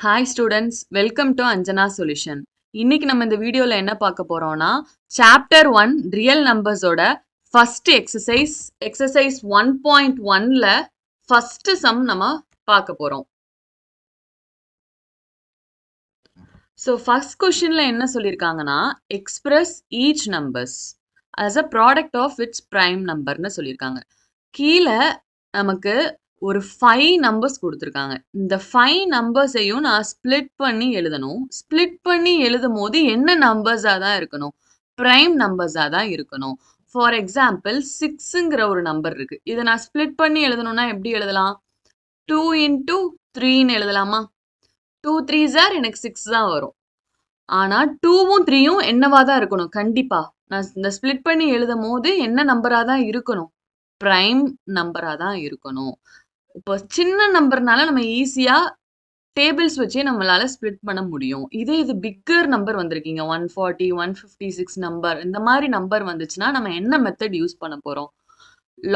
Hi students, welcome to Anjana Solution. இன்னைக்கு நம்ம இந்த வீடியோல என்ன பார்க்க போறோம்னா சாப்டர் 1 ரியல் நம்பர்ஸோட ஃபர்ஸ்ட் எக்ஸசைஸ் 1.1ல ஃபர்ஸ்ட் சம் நம்ம பார்க்க போறோம். ஸோ ஃபர்ஸ்ட் கொஸ்டின்ல என்ன சொல்லியிருக்காங்கன்னா express each numbers as a product of its prime நம்பர்னு சொல்லியிருக்காங்க. கீழே நமக்கு ஒரு 5 நம்பர்ஸ் கொடுத்துருக்காங்க. இந்த 5 நம்பர்ஸையும் நான் ஸ்பிளிட் பண்ணி எழுதணும். ஸ்பிளிட் பண்ணி எழுதும் போது என்ன நம்பர்ஸாக தான் இருக்கணும்? ப்ரைம் நம்பர்ஸாக தான் இருக்கணும். ஃபார் எக்ஸாம்பிள் 6ங்கிற ஒரு நம்பர் இருக்கு. இதை நான் ஸ்பிளிட் பண்ணி எழுதணும்னா எப்படி எழுதலாம்? 2 into 3ன்னு எழுதலாமா? 2 3s are எனக்கு 6 தான் வரும். ஆனா 2வும் 3யும் என்னவா தான் இருக்கணும்? கண்டிப்பா நான் இந்த ஸ்பிளிட் பண்ணி எழுதும் போது என்ன நம்பரா தான் இருக்கணும்? ப்ரைம் நம்பரா தான் இருக்கணும். இப்போ சின்ன நம்பர்னால நம்ம ஈஸியா டேபிள்ஸ் வச்சே நம்மளால ஸ்பிளிட் பண்ண முடியும். இது பிக்கர் நம்பர் வந்திருக்கீங்க 140 156 நம்பர் இந்த மாதிரி நம்பர் வந்துச்சுன்னா நம்ம என்ன மெத்தட் யூஸ் பண்ண போறோம்?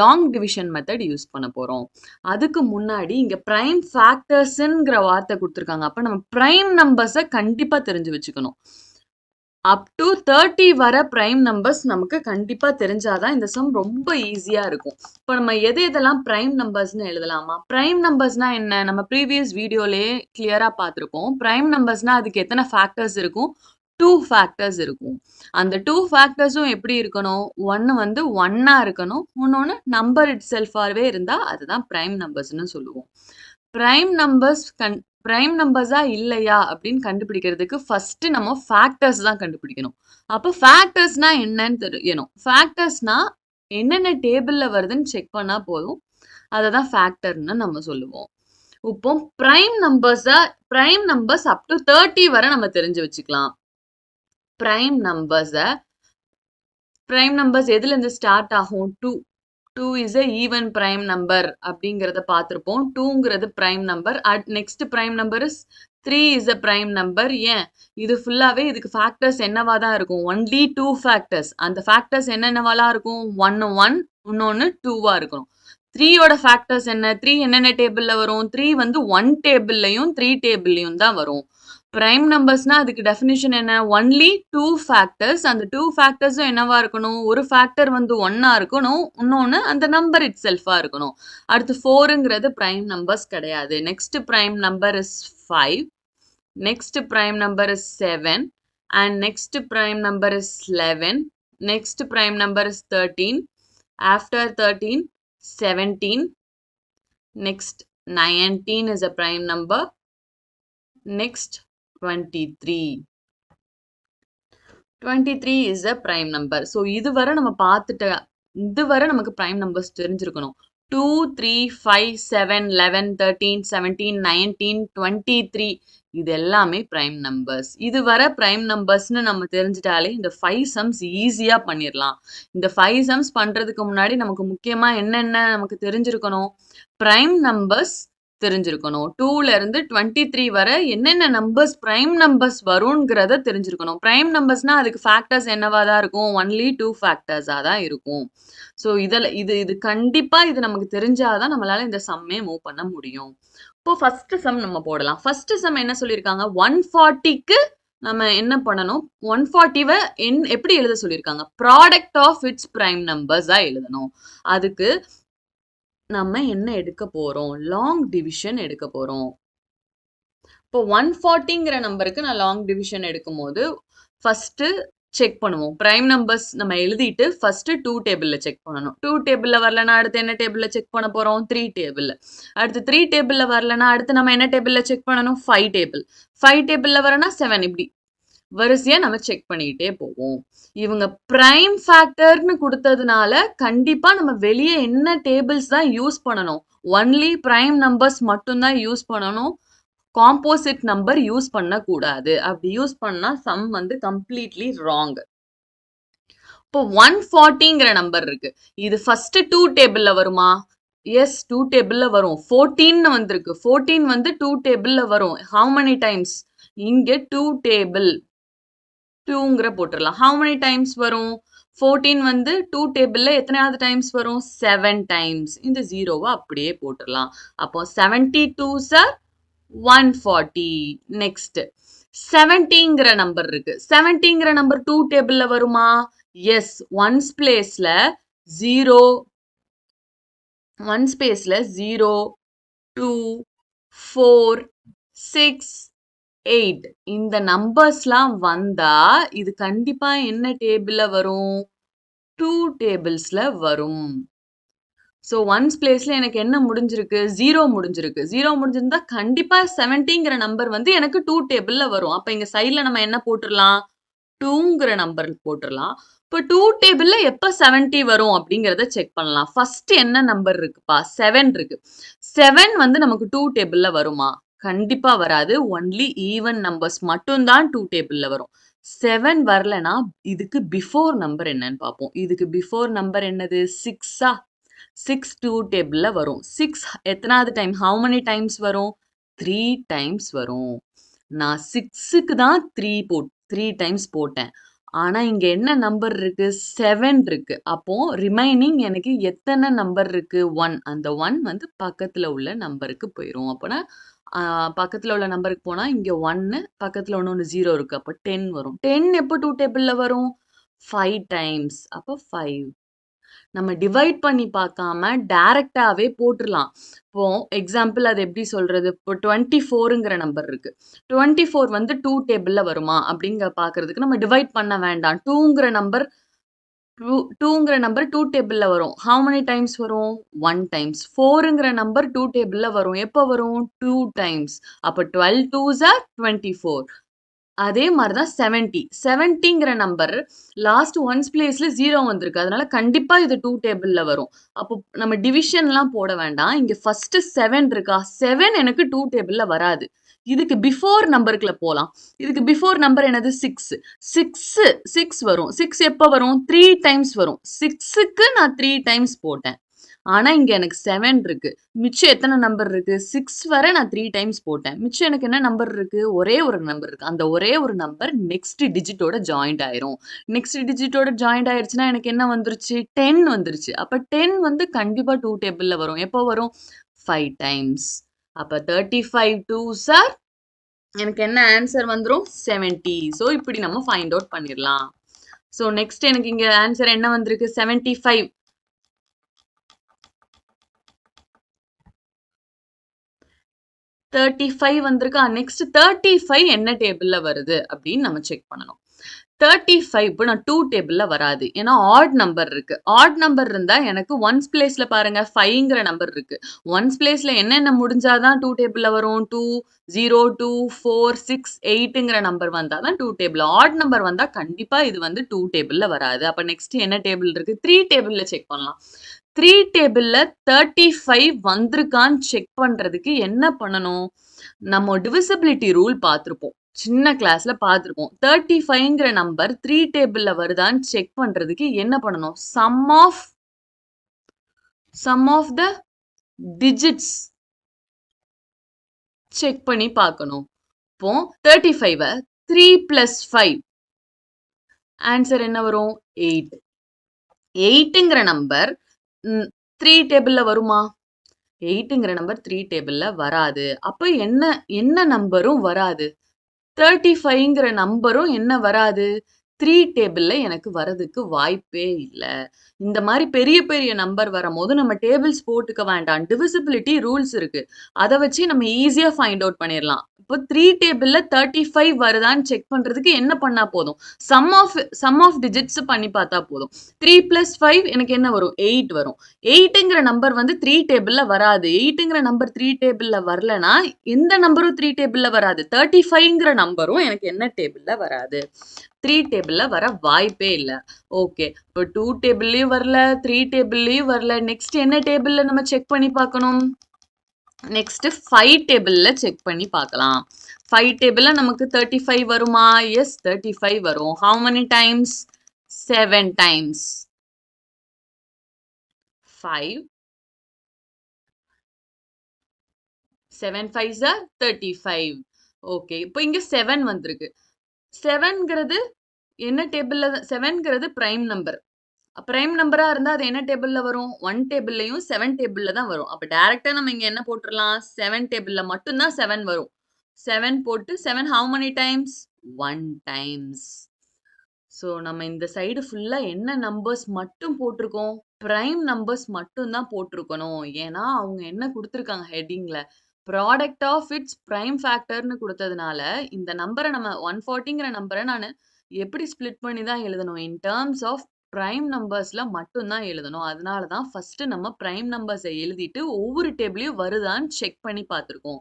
லாங் டிவிஷன் மெத்தட் யூஸ் பண்ண போறோம். அதுக்கு முன்னாடி இங்க பிரைம் ஃபேக்டர்ஸ்ங்கிற வார்த்தை கொடுத்துருக்காங்க. அப்ப நம்ம பிரைம் நம்பர்ஸை கண்டிப்பா தெரிஞ்சு வச்சுக்கணும். அப் டு 30 வர பிரைம் நம்பர்ஸ் நமக்கு கண்டிப்பா தெரிஞ்சாதான் இந்த சம் ரொம்ப ஈஸியா இருக்கும். இப்போ நம்ம எதெல்லாம் பிரைம் நம்பர்ஸ்னு எழுதலாமா? பிரைம் நம்பர்ஸ்னா என்ன? நம்ம ப்ரீவியஸ் வீடியோலயே கிளியரா பார்த்துருப்போம். பிரைம் நம்பர்ஸ்னா அதுக்கு எத்தனை ஃபேக்டர்ஸ் இருக்கும்? 2 ஃபேக்டர்ஸ் இருக்கும். அந்த 2 ஃபேக்டர்ஸும் எப்படி இருக்கணும்? ஒன்னு வந்து 1ஆ இருக்கணும், இன்னொன்னு நம்பர் இட் செல்ஃபாவே இருந்தா அதுதான் பிரைம் நம்பர்ஸ்னு சொல்லுவோம். பிரைம் நம்பர்ஸா இல்லையா அப்படின்னு கண்டுபிடிக்கிறதுக்கு ஃபர்ஸ்ட் நம்ம ஃபேக்டர்ஸ் தான் கண்டுபிடிக்கணும். அப்போ ஃபேக்டர்ஸ்னா என்னன்னு தெரியணும். ஃபேக்டர்ஸ்னா என்னென்ன டேபிள்ல வருதுன்னு செக் பண்ணா போதும். அதை தான் ஃபேக்டர்னு நம்ம சொல்லுவோம். இப்போ பிரைம் நம்பர்ஸ் அப் டு 30 வரை நம்ம தெரிஞ்சு வச்சுக்கலாம். பிரைம் நம்பர்ஸ் எதுல இருந்து ஸ்டார்ட் ஆகும்? 2 is a even prime number அப்படிங்கிறத பார்த்துருப்போம். 2ங்கிறது prime number. Next prime number is 3 is a prime number. ஏன் இது ஃபுல்லாவே இதுக்கு ஃபேக்டர்ஸ் என்னவா தான் இருக்கும்? Only 2 factors. அந்த ஃபேக்டர்ஸ் என்னென்னவாலாம் இருக்கும்? 1 1 இன்னொன்னு 2வா இருக்கணும். 3யோட ஃபேக்டர்ஸ் என்ன? 3 என்னென்ன டேபிள்ல வரும்? 3 வந்து 1 டேபிள்லையும் 3 டேபிள்லையும் தான் வரும். பிரைம் நம்பர்ஸ்னா அதுக்கு டெஃபினிஷன் என்ன? Only 2 factors. அந்த 2 ஃபேக்டர்ஸும் என்னவா இருக்கணும்? ஒரு ஃபேக்டர் வந்து 1ஆ இருக்கணும், இன்னொன்னு அந்த நம்பர் இட் செல்ஃபா இருக்கணும். அடுத்து 4ங்கிறது பிரைம் நம்பர்ஸ் கிடையாது. Next prime number is 5, next prime number is 7, and next prime number is 11, next prime number is 13, after 13 17, next 19 is a prime number, next 23 is a prime number. So இதுவரை நம்ம பார்த்துட்ட இதுவரை நமக்கு prime numbers தெரிஞ்சிருக்கணும். 2 3 5 7 11 13 17 19 23 இது எல்லாமே prime numbers. இதுவரை prime numbersனு நம்ம தெரிஞ்சிட்டாலே இந்த 5 sums ஈஸியா பண்ணிடலாம். இந்த 5 sums பண்றதுக்கு முன்னாடி நமக்கு முக்கியமா என்னென்ன நமக்கு தெரிஞ்சிருக்கணும்? prime numbers தெரிஞ்சிருக்கணும். 2ல இருந்து 23 வரை என்னென்ன நம்பர்ஸ் பிரைம் நம்பர்ஸ் வரும்ங்கிறத தெரிஞ்சிருக்கணும். பிரைம் நம்பர்ஸ்னா அதுக்கு ஃபேக்டர்ஸ் என்னவா தான் இருக்கும்? ஒன்லி 2 ஃபேக்டர்ஸா தான் இருக்கும். ஸோ இது கண்டிப்பா இது நமக்கு தெரிஞ்சாதான் நம்மளால இந்த சம்மே மூவ் பண்ண முடியும். இப்போ ஃபர்ஸ்ட் சம் நம்ம போடலாம். ஃபர்ஸ்ட் சம் என்ன சொல்லியிருக்காங்க? 140க்கு நம்ம என்ன பண்ணணும்? 140வை எப்படி எழுத சொல்லியிருக்காங்க? ப்ராடக்ட் ஆஃப் இட்ஸ் பிரைம் நம்பர்ஸா எழுதணும். அதுக்கு நம்ம என்ன எடுக்க போறோம்? லாங் டிவிஷன் எடுக்க போறோம். இப்போ 140ங்கிற நம்பருக்கு நான் லாங் டிவிஷன் எடுக்கும் போது ஃபர்ஸ்ட் செக் பண்ணுவோம். பிரைம் நம்பர்ஸ் நம்ம எழுதிட்டு ஃபர்ஸ்ட் 2 டேபிள்ல செக் பண்ணணும். 2 டேபிள்ல வரலன்னா அடுத்து என்ன டேபிள்ல செக் பண்ண போறோம்? 3 டேபிள்ல. அடுத்து 3 டேபிள்ல வரலன்னா அடுத்து நம்ம என்ன டேபிள்ல செக் பண்ணணும்? 5 டேபிள். 5 டேபிள்ல வரனா 7. இப்படி வரிசையா நம்ம செக் பண்ணிட்டே போவோம். இவங்க பிரைம் ஃபேக்டர்னு கொடுத்ததுனால கண்டிப்பா நம்ம வெளியே என்ன டேபிள்ஸ் தான் யூஸ் பண்ணணும்? ஒன்லி பிரைம் நம்பர்ஸ் மட்டும்தான் யூஸ் பண்ணணும். காம்போசிட் நம்பர் யூஸ் பண்ணக்கூடாது. அப்படி யூஸ் பண்ணா சம் வந்து கம்ப்ளீட்லி ராங். இப்போ 140ங்கிற நம்பர் இருக்கு. இது ஃபர்ஸ்ட் 2 டேபிள்ல வருமா? எஸ், 2 டேபிள்ல வரும். 14ன்னு வந்திருக்கு. 14 வந்து 2 டேபிள்ல வரும். How many times? இங்க 2 டேபிள் 2ங்கிற போட்டுடலாம். ஹவு மெனி டைம்ஸ் வரும்? 14 வந்து 2 டேபிள்ல எத்தனையாவது டைம்ஸ் வரும்? 7 டைம்ஸ். இந்த 0வை அப்படியே போட்டுடலாம். அப்போ 72s are 140. நெக்ஸ்ட் 70ங்கிற நம்பர் இருக்கு. 70ங்கிற நம்பர் 2 டேபிள்ல வருமா? எஸ். ஒன்ஸ் பிளேஸ்ல 0 2 4 6 8 இந்த நம்பர்ஸ்லாம் வந்தா இது கண்டிப்பா என்ன டேபிள்ல வரும்? 2 டேபிள்ஸ்ல வரும். ஸோ ஒன்ஸ் பிளேஸ்ல எனக்கு என்ன முடிஞ்சிருக்கு? 0 முடிஞ்சிருக்கு. 0 முடிஞ்சிருந்தா கண்டிப்பா 70ங்கிற நம்பர் வந்து எனக்கு 2 டேபிள்ல வரும். அப்ப இங்க சைட்ல நம்ம என்ன போட்டுடலாம்? 2ங்கிற நம்பர் போட்டுடலாம். இப்போ 2 டேபிள்ல எப்ப 70 வரும் அப்படிங்கறத செக் பண்ணலாம். ஃபர்ஸ்ட் என்ன நம்பர் இருக்குப்பா? 7 இருக்கு. 7 வந்து நமக்கு 2 டேபிள்ல வருமா? கண்டிப்பா வராது. ஒன்லி ஈவன் நம்பர்ஸ் மட்டும் தான் 2 டேபிள்ல வரும். 7 வரலனா இதுக்கு பிஃபோர் நம்பர் என்னன்னு பார்ப்போம். இதுக்கு பிஃபோர் நம்பர் என்னது? 6ஆ? 6 2 டேபிள்ல வரும். 6 எத்தனாவது டைம்? ஹவு many டைம்ஸ் வரும்? 3 டைம்ஸ் வரும். நான் 6க்கு தான் 3 டைம்ஸ் போட்டேன். ஆனா இங்க என்ன நம்பர் இருக்கு? 7 இருக்கு. அப்போ ரிமைனிங் எனக்கு எத்தனை நம்பர் இருக்கு? 1. அந்த 1 வந்து பக்கத்துல உள்ள நம்பருக்கு போயிரும். அப்போனா பக்கத்துல உள்ள நம்பருக்கு போனா இங்க 1 பக்கத்துல ஒண்ணு 0 இருக்கு. அப்போ 10 வரும். 10 எப்போ 2 டேபிள்ல வரும்? 5 டைம்ஸ். அப்போ 5. நம்ம டிவைட் பண்ணி பார்க்காம டைரக்டாவே போட்டுடலாம். இப்போ எக்ஸாம்பிள் அது எப்படி சொல்றது? இப்போ 24ங்கிற நம்பர் இருக்கு. 24 வந்து 2 டேபிள்ல வருமா அப்படிங்க பாக்குறதுக்கு நம்ம டிவைட் பண்ண வேண்டாம். 2ங்கிற நம்பர் 2 டேபிள்ல வரும். ஹவு many டைம்ஸ் வரும்? 1 டைம்ஸ். 4ங்கிற நம்பர் 2 டேபிள்ல வரும். எப்போ வரும்? 2 டைம்ஸ். அப்போ 12 2s are 24. அதே மாதிரி தான் 70ங்கிற நம்பர் லாஸ்ட் ஒன்ஸ் பிளேஸ்ல 0 வந்திருக்கு. அதனால கண்டிப்பா இது 2 டேபிள்ல வரும். அப்போ நம்ம டிவிஷன்லாம் போட வேண்டாம். இங்க ஃபர்ஸ்ட் 7 இருக்கா? 7 எனக்கு 2 டேபிள்ல வராது. இதுக்கு பிஃபோர் நம்பருக்குள்ள போலாம். இதுக்கு பிஃபோர் நம்பர் என்னது? 6 வரும். 6 எப்போ வரும்? 3 டைம்ஸ் வரும். 6க்கு நான் 3 டைம்ஸ் போட்டேன். ஆனா இங்க எனக்கு 7 இருக்கு. மிச்சம் எத்தனை நம்பர் இருக்கு? 6 வரை நான் 3 டைம்ஸ் போட்டேன். மிச்சம் எனக்கு என்ன நம்பர் இருக்கு? ஒரே ஒரு நம்பர் இருக்கு. அந்த ஒரே ஒரு நம்பர் நெக்ஸ்ட் டிஜிட்டோட ஜாயிண்ட் ஆயிரும். நெக்ஸ்ட் டிஜிட்டோட ஜாயிண்ட் ஆயிருச்சுன்னா எனக்கு என்ன வந்துருச்சு? 10 வந்துருச்சு. அப்ப 10 வந்து கண்டிப்பா 2 டேபிள்ல வரும். எப்போ வரும்? 5 டைம்ஸ். அப்ப 35 2s are எனக்கு என்ன ஆன்சர் வந்துரும்? 70. ஸோ இப்படி நம்ம ஃபைண்ட் அவுட் பண்ணிடலாம். ஸோ நெக்ஸ்ட் எனக்கு இங்க ஆன்சர் என்ன வந்திருக்கு? 75. 35 வந்திருக்கா? நெக்ஸ்ட் 35 என்ன டேபிள்ல வருது அப்படின்னு நம்ம செக் பண்ணணும். 35 இப்போ நான் 2 டேபிள்ல வராது. ஏன்னா ஆட் நம்பர் இருக்கு. ஆட் நம்பர் இருந்தா எனக்கு ஒன்ஸ் பிளேஸ்ல பாருங்க 5ங்கிற நம்பர் இருக்கு. ஒன்ஸ் பிளேஸ்ல என்னென்ன முடிஞ்சாதான் 2 டேபிள்ல வரும்? 2 0 2 4 6 8ங்கிற நம்பர் வந்தாதான் 2 டேபிள். ஆட் நம்பர் வந்தா கண்டிப்பா இது வந்து 2 டேபிள்ல வராது. அப்ப நெக்ஸ்ட் என்ன டேபிள் இருக்கு? 3 டேபிள்ல செக் பண்ணலாம். 3 டேபிள்ல 35 வந்திருக்கான்னு செக் பண்றதுக்கு என்ன பண்ணணும்? நம்ம டிவிசிபிலிட்டி ரூல் பார்த்திருப்போம். சின்ன கிளாஸ்ல பார்த்திருப்போம். 35ங்கிற நம்பர் 3 டேபிள்ல வருதான்னு செக் பண்றதுக்கு என்ன பண்ணணும்? Sum of the digits check பண்ணி பார்க்கணும். இப்போ 35 3 + 5 ஆன்சர் என்ன வரும்? 8. 8ங்கிற நம்பர் 3 டேபிள்ல வருமா? 8ங்கிற நம்பர் 3 டேபிள்ல வராது. அப்ப என்ன நம்பரும் வராது. 35ங்கிற நம்பரும் என்ன வராது? 3 டேபிள்ல எனக்கு வரதுக்கு வாய்ப்பே இல்ல. இந்த மாதிரி பெரிய பெரிய நம்பர் வரும்போது நம்ம டேபிள்ஸ் போட்டுக்க வேண்டாம். டிவிசிபிலிட்டி ரூல்ஸ் இருக்கு. அதை வச்சு நம்ம ஈஸியா ஃபைண்ட் அவுட் பண்ணிடலாம். இப்போ 3 டேபிள்ல 35 வருதான்னு செக் பண்றதுக்கு என்ன பண்ணா போதும்? சம் ஆஃப் டிஜிட்ஸ் பண்ணி பார்த்தா போதும். 3 + 5 எனக்கு என்ன வரும்? 8 வரும். 8ங்கிற நம்பர் வந்து 3 டேபிள்ல வராது. 8ங்கிற நம்பர் 3 டேபிள்ல வரலனா எந்த நம்பரும் 3 டேபிள்ல வராது. 35ங்கிற நம்பரும் எனக்கு என்ன டேபிள்ல வராது. 3 டேபிள்ல வர வாய்ப்பே இல்ல. ஓகே. இப்போ 2 டேபிள்லயும் வரல, 3 டேபிள்லயும் வரல. நெக்ஸ்ட் என்ன டேபிள்ல நம்ம செக் பண்ணி பார்க்கணும்? நெக்ஸ்ட் 5 டேபிள்ல செக் பண்ணி பார்க்கலாம். 5 டேபிள்ல நமக்கு 35 வருமா? எஸ் 35 வரும். How many times? 7 times. 5 7 5s are 35. Okay. இப்போ இங்க 7 வந்திருக்கு. 7ங்கிறது என்ன டேபிள்ல? 7ங்கிறது பிரைம் நம்பர். பிரைம் நம்பரா இருந்தா அது என்ன டேபிள்ல வரும்? 1 டேபிள்லயும் 7 டேபிள்ல தான் வரும். அப்ப டைரக்ட்டா நம்ம இங்க என்ன போட்டுறலாம்? 7 டேபிள்ல மட்டும் தான் 7 வரும். 7 போட்டு 7 how many times? 1 times. So நம்ம இந்த சைடு ஃபுல்லா என்ன நம்பர்ஸ் மட்டும் போட்டிருக்கோம்? பிரைம் நம்பர்ஸ் மட்டும் தான் போட்டிருக்கணும். ஏன்னா, அவங்க என்ன குடுத்துருக்காங்க ஹெட்டிங்ல, ப்ராடக்ட் ஆஃப் இட்ஸ் பிரைம் ஃபேக்டர்ன்னு குடுத்ததுனால, இந்த நம்பர நம்ம 140ங்கிற நம்பர நானு எப்படி ஸ்ப்ளிட் பண்ணி தான் எழுதணும்? இன் டெர்ம்ஸ் ஆஃப் பிரைம் நம்பர்ஸ்ல மட்டும் தான் எழுதணும். அதனால தான் ஃபர்ஸ்ட்டு நம்ம பிரைம் நம்பர்ஸ எழுதிட்டு, ஒவ்வொரு டேபிளையும் வருதான்னு செக் பண்ணி பார்த்துருக்கோம்.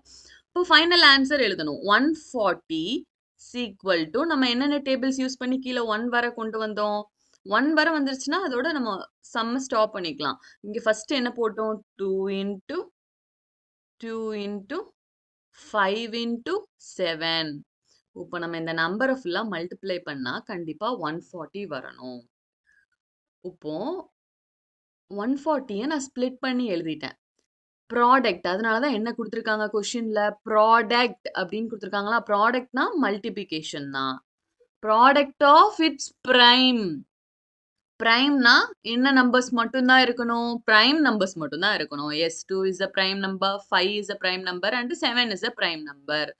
இப்போ ஃபைனல் ஆன்சர் எழுதணும். 140 ஈக்குவல் டூ நம்ம என்னென்ன டேபிள்ஸ் யூஸ் பண்ணி கீழ 1 வர கொண்டு வந்தோம்? 1 வர வந்துருச்சுன்னா, அதோட நம்ம சம்ம ஸ்டாப் பண்ணிக்கலாம். இங்க ஃபர்ஸ்ட் என்ன போட்டோம்? 2 இன்டு 2 இன்டு 5 இன்டு 7. இப்போ நம்ம இந்த நம்பர ஃபுல்லா மல்டிப்ளை பண்ணா கண்டிப்பா 140 வரணும். இப்போ 140ய நான் ஸ்ப்ளிட் பண்ணி எழுதிட்டேன். ப்ராடக்ட் அதனால தான் என்ன குடுத்துருக்காங்க கொஸ்டின்ல? ப்ராடக்ட் அப்படின்னு குடுத்துருக்காங்களா? ப்ராடக்ட்னா மல்டிப்ளிகேஷன் தான். Product of its prime. பிரைம்னா என்ன நம்பர்ஸ் மட்டும் தான் இருக்கணும்? பிரைம் நம்பர்ஸ் மட்டும் தான் இருக்கணும். Yes 2 is a prime number, 5 is a prime number and 7 is a prime number.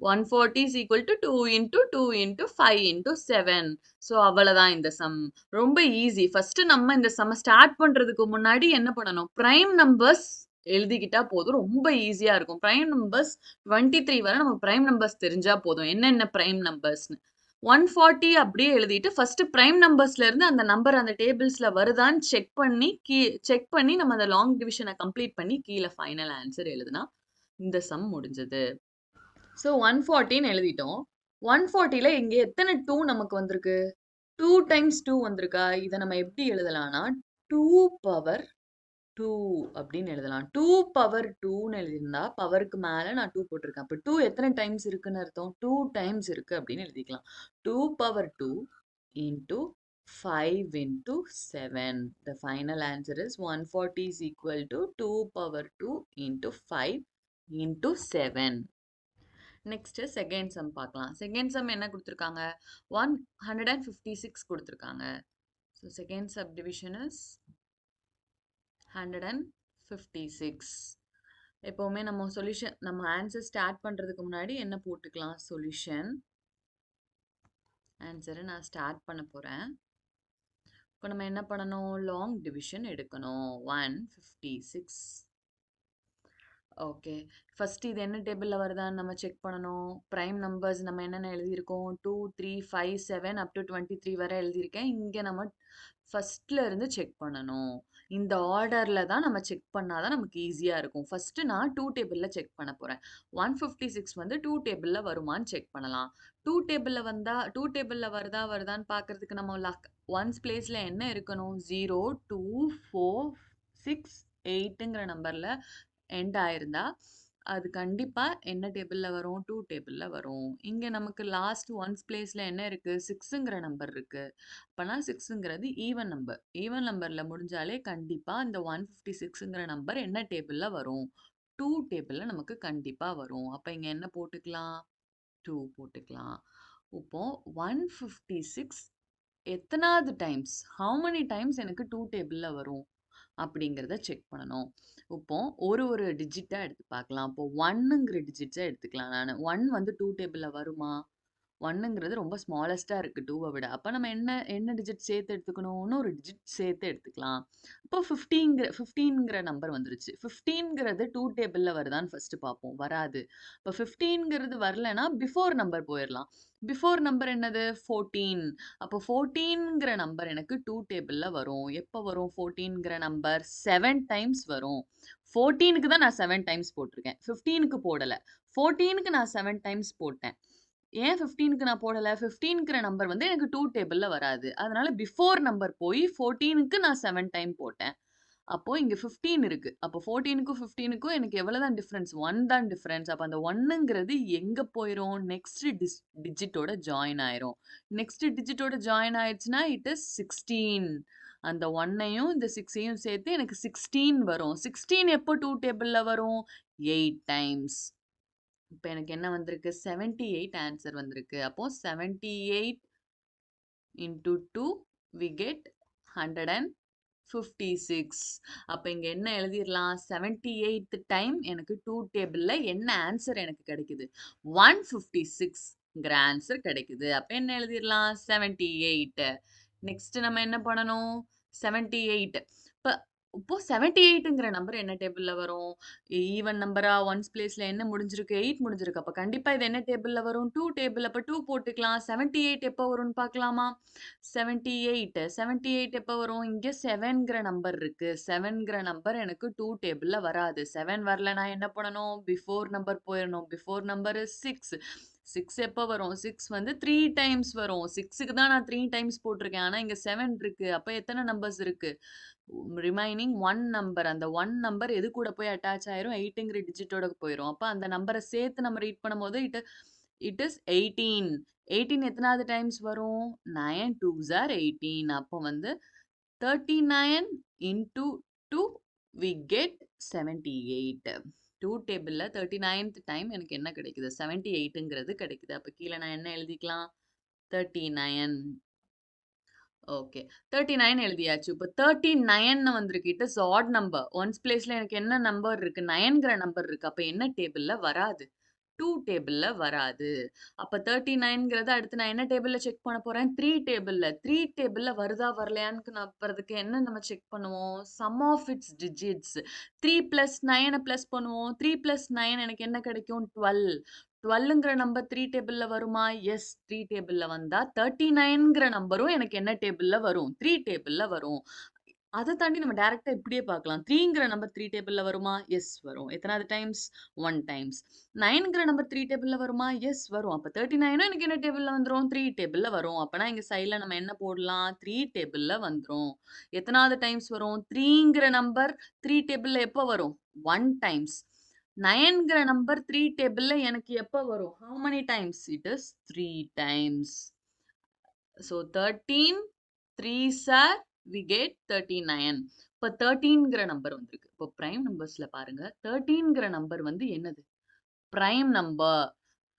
140 is equal to 2 into 2 into 5 into 7. So அவ்வளவுதான் இந்த சம். ரொம்ப ஈஸி. ஃபர்ஸ்ட் நம்ம இந்த சம்ம ஸ்டார்ட் பண்றதுக்கு முன்னாடி என்ன பண்ணணும்? பிரைம் நம்பர்ஸ் எழுதிக்கிட்டா போதும். ரொம்ப ஈஸியா இருக்கும். பிரைம் நம்பர்ஸ் 23 வரை நம்ம பிரைம் நம்பர்ஸ் தெரிஞ்சா போதும். என்னென்ன பிரைம் நம்பர்ஸ்னு. 140 அப்படியே எழுதிட்டு ஃபர்ஸ்ட் பிரைம் நம்பர்ஸ்ல இருந்து அந்த நம்பர் அந்த டேபிள்ஸ்ல வருதான்னு செக் பண்ணி நம்ம அந்த லாங் டிவிஷனை கம்ப்ளீட் பண்ணி கீழே ஃபைனல் ஆன்சர் எழுதுனா இந்த சம் முடிஞ்சது. ஸோ 140ன்னு எழுதிட்டோம். 140ல இங்க எத்தனை 2 நமக்கு வந்திருக்கு? 2 டைம்ஸ் 2 வந்திருக்கா? இதை நம்ம எப்படி எழுதலாம்னா 2 பவர் 2 அப்படின்னு எழுதலாம். 2 பவர் 2ன்னு எழுதியிருந்தா பவருக்கு மேல நான் 2 போட்டிருக்கேன். அப்ப 2 எத்தனை டைம்ஸ் இருக்குன்னு அர்த்தம்? 2 டைம்ஸ் இருக்கு அப்படின்னு எழுதிக்கலாம். 2 power 2 into 5 into 7. The final answer is 140 is equal to 2 power 2 into 5 into 7. Next second sum பார்க்கலாம். செகண்ட் சம் என்ன கொடுத்துருக்காங்க? 156 கொடுத்துருக்காங்க. So second subdivision is 156. எப்பவுமே நம்ம சொல்யூஷன் நம்ம ஆன்சர் ஸ்டார்ட் பண்றதுக்கு முன்னாடி என்ன போட்டுக்கலாம்? சொல்யூஷன் ஆன்சரை நான் ஸ்டார்ட் பண்ண போறேன். இப்போ நம்ம என்ன பண்ணணும்? லாங் டிவிஷன் எடுக்கணும். 156. ஓகே. ஃபர்ஸ்ட் இது என்ன டேபிள்ல வருதான்னு நம்ம செக் பண்ணணும். பிரைம் நம்பர்ஸ் நம்ம என்னென்ன எழுதியிருக்கோம்? 2, 3, 5, 7 அப் டு 23 வரை எழுதியிருக்கேன். இங்க நம்ம ஃபர்ஸ்ட்ல இருந்து செக் பண்ணணும். இந்த ஆர்டர்ல தான் நம்ம செக் பண்ணாதான் நமக்கு ஈஸியா இருக்கும். ஃபர்ஸ்ட் நான் 2 டேபிள்ல செக் பண்ண போறேன். 156 வந்து 2 டேபிள்ல வருமான்னு செக் பண்ணலாம். 2 டேபிள்ல வந்தா 2 டேபிள்ல வருதான்னு பார்க்கறதுக்கு நம்ம ஒன்ஸ் பிளேஸ்ல என்ன இருக்கணும்? 0, 2, 4, 6, 8ங்கிற நம்பர்ல எண்ட் ஆயிருந்தா அது கண்டிப்பா என்ன டேபிள்ல வரும்? 2 டேபிள்ல வரும். இங்க நமக்கு லாஸ்ட் ஒன்ஸ் பிளேஸ்ல என்ன இருக்கு? 6ங்கிற நம்பர் இருக்கு. அப்பனா 6ங்கிறது ஈவன் நம்பர். ஈவன் நம்பர்ல முடிஞ்சாலே கண்டிப்பா இந்த 156ங்கிற நம்பர் என்ன டேபிள்ல வரும்? 2 டேபிள்ல நமக்கு கண்டிப்பா வரும். அப்ப இங்க என்ன போட்டுக்கலாம்? 2 போட்டுக்கலாம். இப்போ 156 எத்தனாவது டைம்ஸ்? ஹவ் many டைம்ஸ் எனக்கு 2 டேபிள்ல வரும்? அப்படிங்கிறத செக் பண்ணணும். இப்போ ஒரு டிஜிட்டா எடுத்து பார்க்கலாம். இப்போ 1ங்கிற டிஜிட்ஸை எடுத்துக்கலாம் நானு. 1 வந்து 2 டேபிள்ல வருமா? 1ங்கிறது ரொம்ப ஸ்மாலஸ்டா இருக்கு 2வ விட. அப்ப நம்ம என்ன டிஜிட் சேர்த்து எடுத்துக்கணும்? இன்னொரு டிஜிட் சேர்த்து எடுத்துக்கலாம். இப்போ 15ங்கிற நம்பர் வந்துருச்சு. 15ங்கிறது 2 டேபிள்ல வருதான்னு ஃபர்ஸ்ட் பார்ப்போம். வராது. இப்போ 15ங்கிறது வரலன்னா பிஃபோர் நம்பர் போயிரலாம். பிஃபோர் நம்பர் என்னது? 14. அப்போ 14ங்கிற நம்பர் எனக்கு 2 டேபிள்ல வரும். எப்போ வரும் 14ங்கிற நம்பர்? 7 டைம்ஸ் வரும். 14க்கு தான் நான் 7 டைம்ஸ் போட்டிருக்கேன். 15க்கு போடல. 14க்கு நான் 7 டைம்ஸ் போட்டேன். ஏன் 15க்கு நான் போடல? 15ங்கிற நம்பர் வந்து எனக்கு 2 டேபிள்ல வராது. அதனால பிஃபோர் நம்பர் போய் 14க்கு நான் 7 டைம் போட்டேன். அப்போ இங்க 15 இருக்கு. அப்போ 14க்கும் 15க்கும் எனக்கு எவ்வளவு தான் டிஃபரன்ஸ்? 1 தான் டிஃபரன்ஸ். அப்ப அந்த 1ங்கிறது எங்க போயிரும்? நெக்ஸ்ட் டிஜிட்டோட ஜாயின் ஆயிரும். நெக்ஸ்ட் டிஜிட்டோட ஜாயின் ஆயிடுச்சுன்னா இட் இஸ் 16. அந்த 1ஐயும் இந்த 6ஐயும் சேர்த்து எனக்கு 16 வரும். 16 எப்போ 2 டேபிள்ல வரும்? 8 டைம்ஸ். இப்போ எனக்கு என்ன வந்திருக்கு? 78 ஆன்சர் வந்திருக்கு. அப்போ 78 into 2 we get 156. அப்ப இங்க என்ன எழுதிடலாம்? 78th டைம் எனக்கு 2 டேபிள்ல என்ன ஆன்சர் எனக்கு கிடைக்குது? 156ங்கிற ஆன்சர் கிடைக்குது. அப்ப என்ன எழுதிடலாம்? 78. நெக்ஸ்ட் நம்ம என்ன பண்ணணும்? 78. இப்ப இப்போ 78ங்கிற நம்பர் என்ன டேபிள்ல வரும்? ஈவன் நம்பரா? ஒன்ஸ் பிளேஸ்ல என்ன முடிஞ்சிருக்கு? 8 முடிஞ்சிருக்கு. அப்ப கண்டிப்பா இது என்ன டேபிள்ல வரும்? 2 டேபிள். அப்ப 2 போட்டுக்கலாம். 78 எப்போ வரும்னு பார்க்கலாமா? 78 எப்போ வரும்? இங்க 7ங்கிற நம்பர் இருக்கு. 7ங்கிற நம்பர் எனக்கு 2 டேபிள்ல வராது. 7 வரல நான் என்ன பண்ணணும்? பிஃபோர் நம்பர் போயிடணும். Before number 6. 6 எப்போ வரும்? 6 வந்து 3 டைம்ஸ் வரும். 6க்கு தான் நான் 3 டைம்ஸ் போட்டிருக்கேன். ஆனா இங்க 7 இருக்கு. அப்ப எத்தனை நம்பர்ஸ் இருக்கு? Remaining 1 number. அந்த 1 நம்பர் எது கூட போய் அட்டாச் ஆயிரும்? 8ங்கிற டிஜிட்டோட போயிரும். அப்ப அந்த நம்பரை சேர்த்து நம்ம ரீட் பண்ணும்போது இட் இஸ் 18. 18 எத்தனாவது டைம்ஸ் வரும்? 9 2s are 18. அப்போ வந்து 39 into 2 we get 78. 2 டேபிள்ல 39th டைம் எனக்கு என்ன கிடைக்குது? 78ங்கிறது கிடைக்குது. அப்ப கீழே நான் என்ன எழுதிக்கலாம்? 39. ஓகே. 39 எழுதியாச்சு. இப்போ 39ன்னு வந்திருக்கு. It is odd number. Ones பிளேஸ்ல எனக்கு என்ன நம்பர் இருக்கு? 9ங்கிற நம்பர் இருக்கு. அப்ப என்ன டேபிள்ல வராது? 2 டேபிள்ல வராது. அப்ப 39ங்கிறத அடுத்து நான் என்ன டேபிள்ல செக் பண்ண போறேன்? 3 டேபிள்ல. 3 டேபிள்ல வருதா வரலையான்னு நம்புறதுக்கு என்ன நம்ம செக் பண்ணுவோம்? Sum of its digits. 3 plus 9 plus பண்ணுவோம். 3 பிளஸ் 9 எனக்கு என்ன கிடைக்கும்? 12. 12ங்கிற நம்பர் 3 டேபிள்ல வருமா? எஸ், 3 டேபிள்ல வந்தா 39ங்கிற நம்பரும் எனக்கு என்ன டேபிள்ல வரும்? 3 டேபிள்ல வரும். அதை தாண்டி நம்ம டைரக்டா இப்படியே பார்க்கலாம். 3ங்கிற நம்பர் 3 டேபிள்ல வருமா? எஸ் வரும். எத்தனாவது டைம்ஸ்? 1 டைம்ஸ். 9ங்கிற நம்பர் 3 டேபிள்ல வருமா? எஸ் வரும். அப்ப 39ம் எனக்கு என்ன டேபிள்ல வந்துரும்? 3 டேபிள்ல வரும். அப்பனா இங்க சைடுல நம்ம என்ன போடலாம்? 3 டேபிள்ல வந்துரும். எத்தனாவது டைம்ஸ் வரும்? 3ங்கிற நம்பர் 3 டேபிள்ல எப்போ வரும்? 1 டைம்ஸ். 9ங்கிற நம்பர் 3 டேபிள்ல எனக்கு எப்போ வரும்? How many times? It is 3 times. So 13 3s are we get 39. இப்போ 13ங்கிற நம்பர் வந்திருக்கு. இப்போ பிரைம் நம்பர்ஸ்ல பாருங்க. 13ங்கிற நம்பர் வந்து என்னது? Prime number.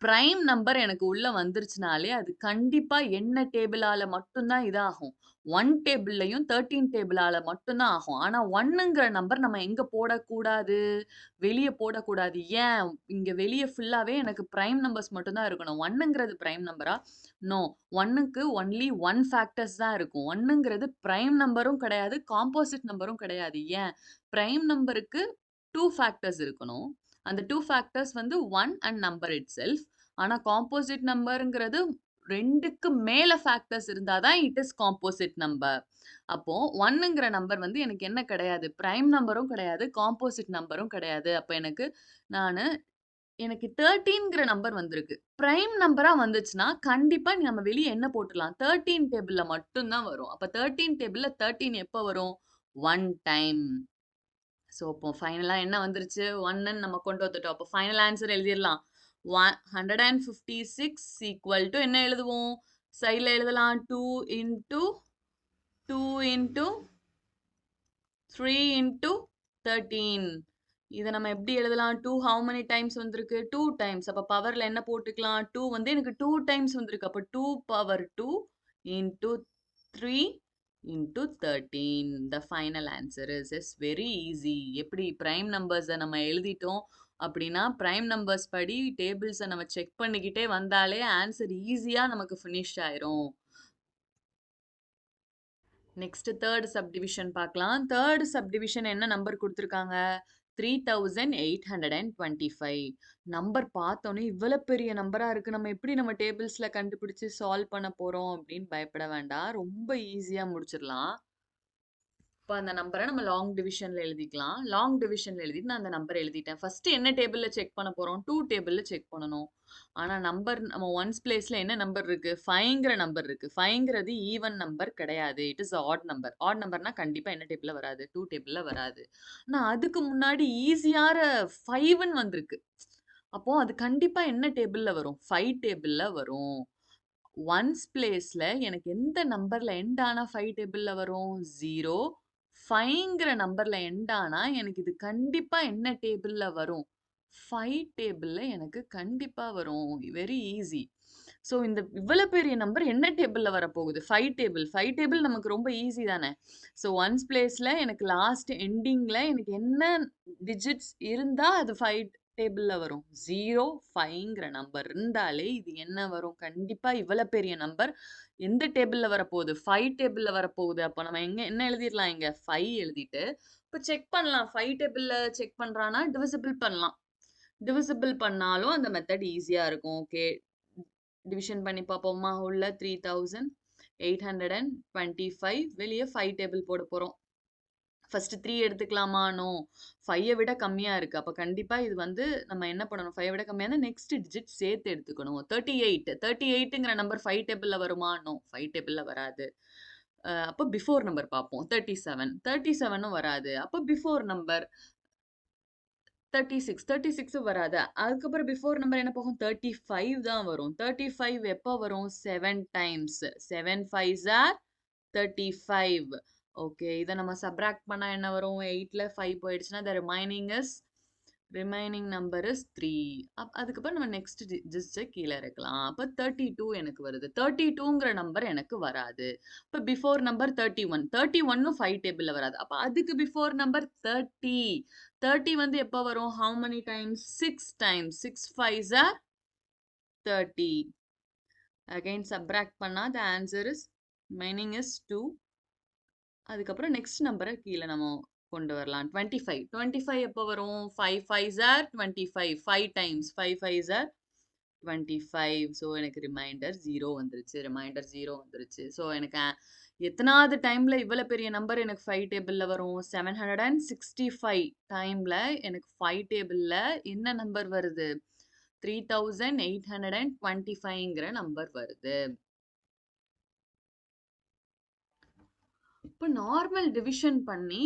பிரைம் நம்பர் எனக்கு உள்ள வந்துருச்சுனாலே அது கண்டிப்பா என்ன டேபிளால மட்டும்தான் இதாகும்? 1 டேபிள்லயும் 13 டேபிளால மட்டும்தான் ஆகும். ஆனா 1ங்கிற நம்பர் நம்ம எங்க போடக்கூடாது? வெளிய போடக்கூடாது. ஏன்? இங்க வெளிய ஃபுல்லாவே எனக்கு பிரைம் நம்பர்ஸ் மட்டும்தான் இருக்கணும். 1ங்கிறது பிரைம் நம்பரா? நோ. 1க்கு ஒன்லி 1 ஃபேக்டர்ஸ் தான் இருக்கும். 1ங்கிறது பிரைம் நம்பரும் கிடையாது, காம்போசிட் நம்பரும் கிடையாது. ஏன்? பிரைம் நம்பருக்கு 2 ஃபேக்டர்ஸ் இருக்கணும். அந்த 2 ஃபேக்டர்ஸ் வந்து 1 அண்ட் நம்பர் இட்செல்ஃப். ஆனா காம்போசிட் நம்பர்ங்கிறது 2க்கு மேல ஃபேக்டர்ஸ் இருந்தா தான் இட் இஸ் காம்போசிட் நம்பர். அப்போ 1ங்கிற நம்பர் வந்து எனக்கு என்ன கிடையாது? பிரைம் நம்பரும் கிடையாது, காம்போசிட் நம்பரும் கிடையாது. அப்ப எனக்கு 13ங்கிற நம்பர் வந்திருக்கு. பிரைம் நம்பரா வந்துச்சுன்னா கண்டிப்பா நம்ம வெளிய என்ன போட்டுடலாம்? 13 டேபிள்ல மட்டும் தான் வரும். அப்ப 13 டேபிள்ல 13 எப்ப வரும்? 1 டைம். ஸோ இப்போ ஃபைனலா என்ன வந்துருச்சு? 1ன்னு நம்ம கொண்டு வந்துட்டோம். அப்போ ஃபைனல் ஆன்சர் எழுதிடலாம். 156 ஈக்குவல் டு என்ன எழுதுவோம்? சைடில் எழுதலாம். 2 இன்டூ 2 இன்டூ 3 இன்டூ 13. இதை நம்ம எப்படி எழுதலாம்? 2 ஹவு மெனி டைம்ஸ் வந்திருக்கு? 2 டைம்ஸ். அப்போ பவரில் என்ன போட்டுக்கலாம்? 2 வந்து எனக்கு 2 டைம்ஸ் வந்திருக்கு. அப்போ 2 power 2 into 3 into 13. The final answer is very easy. எப்படி prime numbers நம்ம எழுதிட்டோம் அப்படின்னா prime numbers படி tables நம்ம செக் பண்ணிக்கிட்டே வந்தாலே ஆன்சர் ஈஸியா நமக்கு finish ஆயிரும். நெக்ஸ்ட் தேர்ட் சப்டிவிஷன் பார்க்கலாம். தேர்ட் சப்டிவிஷன் என்ன நம்பர் கொடுத்துருக்காங்க? 3825. நம்பர் பார்த்தோன்னே இவ்வளவு பெரிய நம்பரா இருக்கு, நம்ம எப்படி நம்ம டேபிள்ஸ்ல கண்டுபிடிச்சு சால்வ் பண்ண போறோம் அப்படின்னு பயப்பட வேண்டாம். ரொம்ப ஈஸியா முடிச்சிடலாம். இப்போ அந்த நம்பரை நம்ம லாங் டிவிஷன்ல எழுதிக்கலாம். லாங் டிவிஷன்ல எழுதிட்டு நான் அந்த நம்பர் எழுதிட்டேன். ஃபர்ஸ்ட் என்ன டேபிள்ல செக் பண்ண போறோம்? 2 டேபிள்ல செக் பண்ணணும். ஆனா நம்பர் நம்ம ஒன்ஸ் பிளேஸ்ல என்ன நம்பர் இருக்கு? 5ங்கிற நம்பர் இருக்கு. 5ங்கிறது ஈவன் நம்பர் கிடையாது. It is odd number. Odd நம்பர்னா கண்டிப்பா என்ன டேபிள்ல வராது? 2 டேபிள்ல வராது. ஆனா அதுக்கு முன்னாடி ஈஸியான 5ன்னு வந்திருக்கு. அப்போ அது கண்டிப்பா என்ன டேபிள்ல வரும்? 5 டேபிள்ல வரும். ஒன்ஸ் பிளேஸ்ல எனக்கு எந்த நம்பர்ல எண்ட் ஆனா 5 டேபிள்ல வரும்? 0 5ங்கிற நம்பர்ல எண்ட் ஆனா எனக்கு இது கண்டிப்பா என்ன டேபிள்ல வரும்? 5 டேபிள்ல எனக்கு கண்டிப்பா வரும். Very easy. ஸோ இந்த இவ்வளோ பெரிய நம்பர் என்ன டேபிளில் வரப்போகுது? 5 டேபிள். 5 டேபிள் நமக்கு ரொம்ப ஈஸி தானே. ஸோ ஒன்ஸ் பிளேஸில் எனக்கு லாஸ்ட் எண்டிங்கில் எனக்கு என்ன டிஜிட்ஸ் இருந்தால் அது 5 டேபிளில் வரும். 0, 5ங்கிற நம்பர் இருந்தாலே இது என்ன வரும்? கண்டிப்பாக இவ்வளோ பெரிய நம்பர் எந்த டேபிளில் வரப்போகுது? 5 டேபிளில் வரப்போகுது. அப்போ நம்ம என்ன எழுதிடலாம்? இங்கே 5 எழுதிட்டு இப்போ செக் பண்ணலாம். 5 டேபிளில் செக் பண்ணுறான்னா டிவிசிபிள் பண்ணலாம். டிவிசிபிள் பண்ணாலும் அந்த மெத்தட் ஈஸியாக இருக்கும். ஓகே, டிவிஷன் பண்ணி பார்ப்போமா? உள்ள 3825 வெளியே 5 டேபிள் போட போகிறோம். ஃபர்ஸ்ட் 3 எடுத்துக்கலாமா? நோ, 5 விட கம்மியாக இருக்குது. அப்போ கண்டிப்பாக இது வந்து நம்ம என்ன பண்ணணும்? 5 விட கம்மியாக இருந்தால் நெக்ஸ்ட் டிஜிட் சேர்த்து எடுத்துக்கணும். 38ங்கிற நம்பர் 5 டேபிளில் வருமா? நோ, 5 டேபிளில் வராது. அப்போ பிஃபோர் நம்பர் பார்ப்போம். 37ம் வராது. அப்போ பிஃபோர் நம்பர் 36 வராது. அதுக்கப்புறம் பிஃபோர் நம்பர் என்ன போகும்? 35 தான் வரும். 35 எப்போ வரும்? 7 டைம்ஸ். 7 5s are 35. ஓகே, இதை நம்ம சப்ராக்ட் பண்ணால் என்ன வரும்? 8ல் 5 போயிடுச்சுன்னா the ரிமைனிங் நம்பர் இஸ் 3. அதுக்கப்புறம் நம்ம நெக்ஸ்ட் டிஜிட்ஸை கீழே இருக்கலாம். அப்போ 32 எனக்கு வருது. 32ங்கிற நம்பர் எனக்கு வராது. இப்போ பிஃபோர் நம்பர் 31ம் 5 டேபிளில் வராது. அப்போ அதுக்கு பிஃபோர் நம்பர் 30 வந்து எப்போ வரும்? how many times? 6 times. 6 5s are 30. again subtract பண்ணா the answer is remaining is 2. அதுக்கப்புறம் நெக்ஸ்ட் நம்பரை கீழே நம்ம கொண்டு வரலாம். 25 எப்போ வரும்? 5 5s are 25. 5 times. 5 5s are 25. So எனக்கு ரிமைண்டர் 0 வந்துருச்சு. ஸோ எனக்கு எத்தனாவது டைமில் இவ்வளோ பெரிய நம்பர் எனக்கு 5 டேபிளில் வரும்? 765 டைமில் எனக்கு 5 டேபிளில் என்ன நம்பர் வருது? 3825ங்கிற நம்பர் வருது. இப்போ நார்மல் டிவிஷன் பண்ணி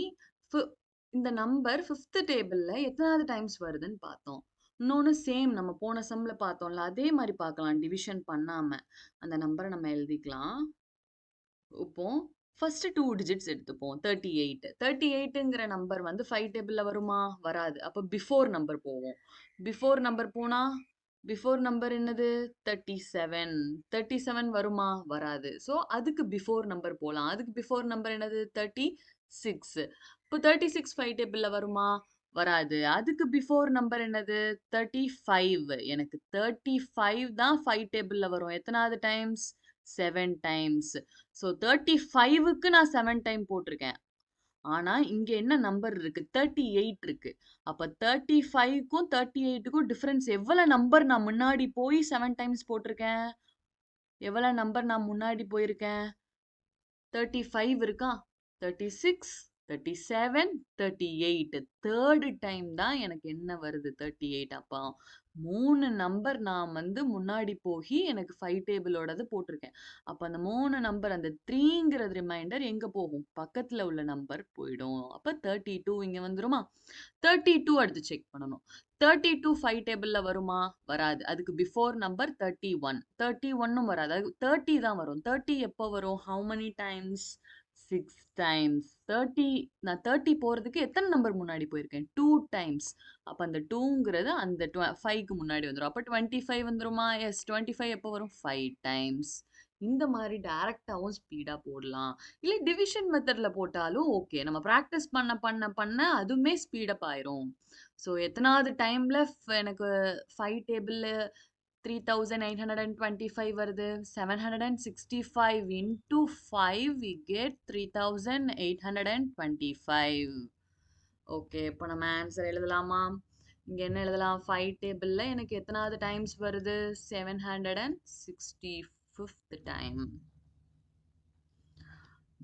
இந்த நம்பர் 5th டேபிளில் எத்தனாவது டைம்ஸ் வருதுன்னு பார்த்தோம். இன்னொன்று சேம் நம்ம போன சம்மில் பார்த்தோம்ல, அதே மாதிரி பார்க்கலாம். டிவிஷன் பண்ணாமல் அந்த நம்பரை நம்ம எழுதிக்கலாம். இப்போ ஃபர்ஸ்ட் 2 டிஜிட்ஸ் எடுத்துப்போம். 38ங்கிற நம்பர் வந்து 5 டேபிளில் வருமா? வராது. அப்போ பிஃபோர் நம்பர் போவோம். பிஃபோர் நம்பர் என்னது? 37 வருமா? வராது. ஸோ அதுக்கு பிஃபோர் நம்பர் போகலாம். அதுக்கு பிஃபோர் நம்பர் என்னது? 36. இப்போ 36 5 டேபிளில் வருமா? வராது. அதுக்கு பிஃபோர் நம்பர் என்னது? 35. எனக்கு 35 தான் 5 டேபிளில் வரும். எத்தனாவது டைம்ஸ்? 7 டைம்ஸ். ஸோ 35க்கு நான் 7 டைம் போட்டிருக்கேன். ஆனா இங்க என்ன நம்பர் இருக்கு? 38 இருக்கு. அப்ப 35க்கும் 38க்கும் டிஃபரன்ஸ் எவ்வளவு நம்பர் நான் முன்னாடி போய் 7 டைம்ஸ் போட்டிருக்கேன்? எவ்வளவு நம்பர் நான் முன்னாடி போயிருக்கேன்? 35 இருக்கா? 36 37 38. தேர்டு டைம் தான் எனக்கு என்ன வருது? 38. அப்போ 3 நம்பர் நான் வந்து முன்னாடி போய் எனக்கு 5 டேபிளோடது போட்டிருக்கேன். அப்போ அந்த 3 நம்பர், அந்த 3ங்கிறது ரிமைண்டர் எங்கே போகும்? பக்கத்தில் உள்ள நம்பர் போயிடும். அப்போ 32 இங்கே வந்துருமா? 32 அடுத்து செக் பண்ணணும். 32 5 டேபிளில் வருமா? வராது. அதுக்கு பிஃபோர் நம்பர் 31ம் வராது. அது 30 தான் வரும். 30 எப்போ வரும்? How many times? 6 டைம்ஸ். 30 நான் 30 போகிறதுக்கு எத்தனை நம்பர் முன்னாடி போயிருக்கேன்? 2 டைம்ஸ். அப்போ அந்த 2ங்கிறது அந்த 5க்கு முன்னாடி வந்துடும். அப்போ 25 வந்துருமா? எஸ், 25 எப்போ வரும்? 5 டைம்ஸ். இந்த மாதிரி டைரக்டாகவும் ஸ்பீடாக போடலாம். இல்லை டிவிஷன் மெத்தடில் போட்டாலும் ஓகே. நம்ம ப்ராக்டிஸ் பண்ண அதுவுமே ஸ்பீடப் ஆயிரும். ஸோ எத்தனாவது டைமில் எனக்கு 5 டேபிளில் 3825 வருது? 765 into 5 we get 3825. ஓகே, இப்போ நம்ம ஆன்சர் எழுதலாமா? இங்கே என்ன எழுதலாம்? 5 டேபிளில் எனக்கு எத்தனாவது டைம்ஸ் வருது? 765th time.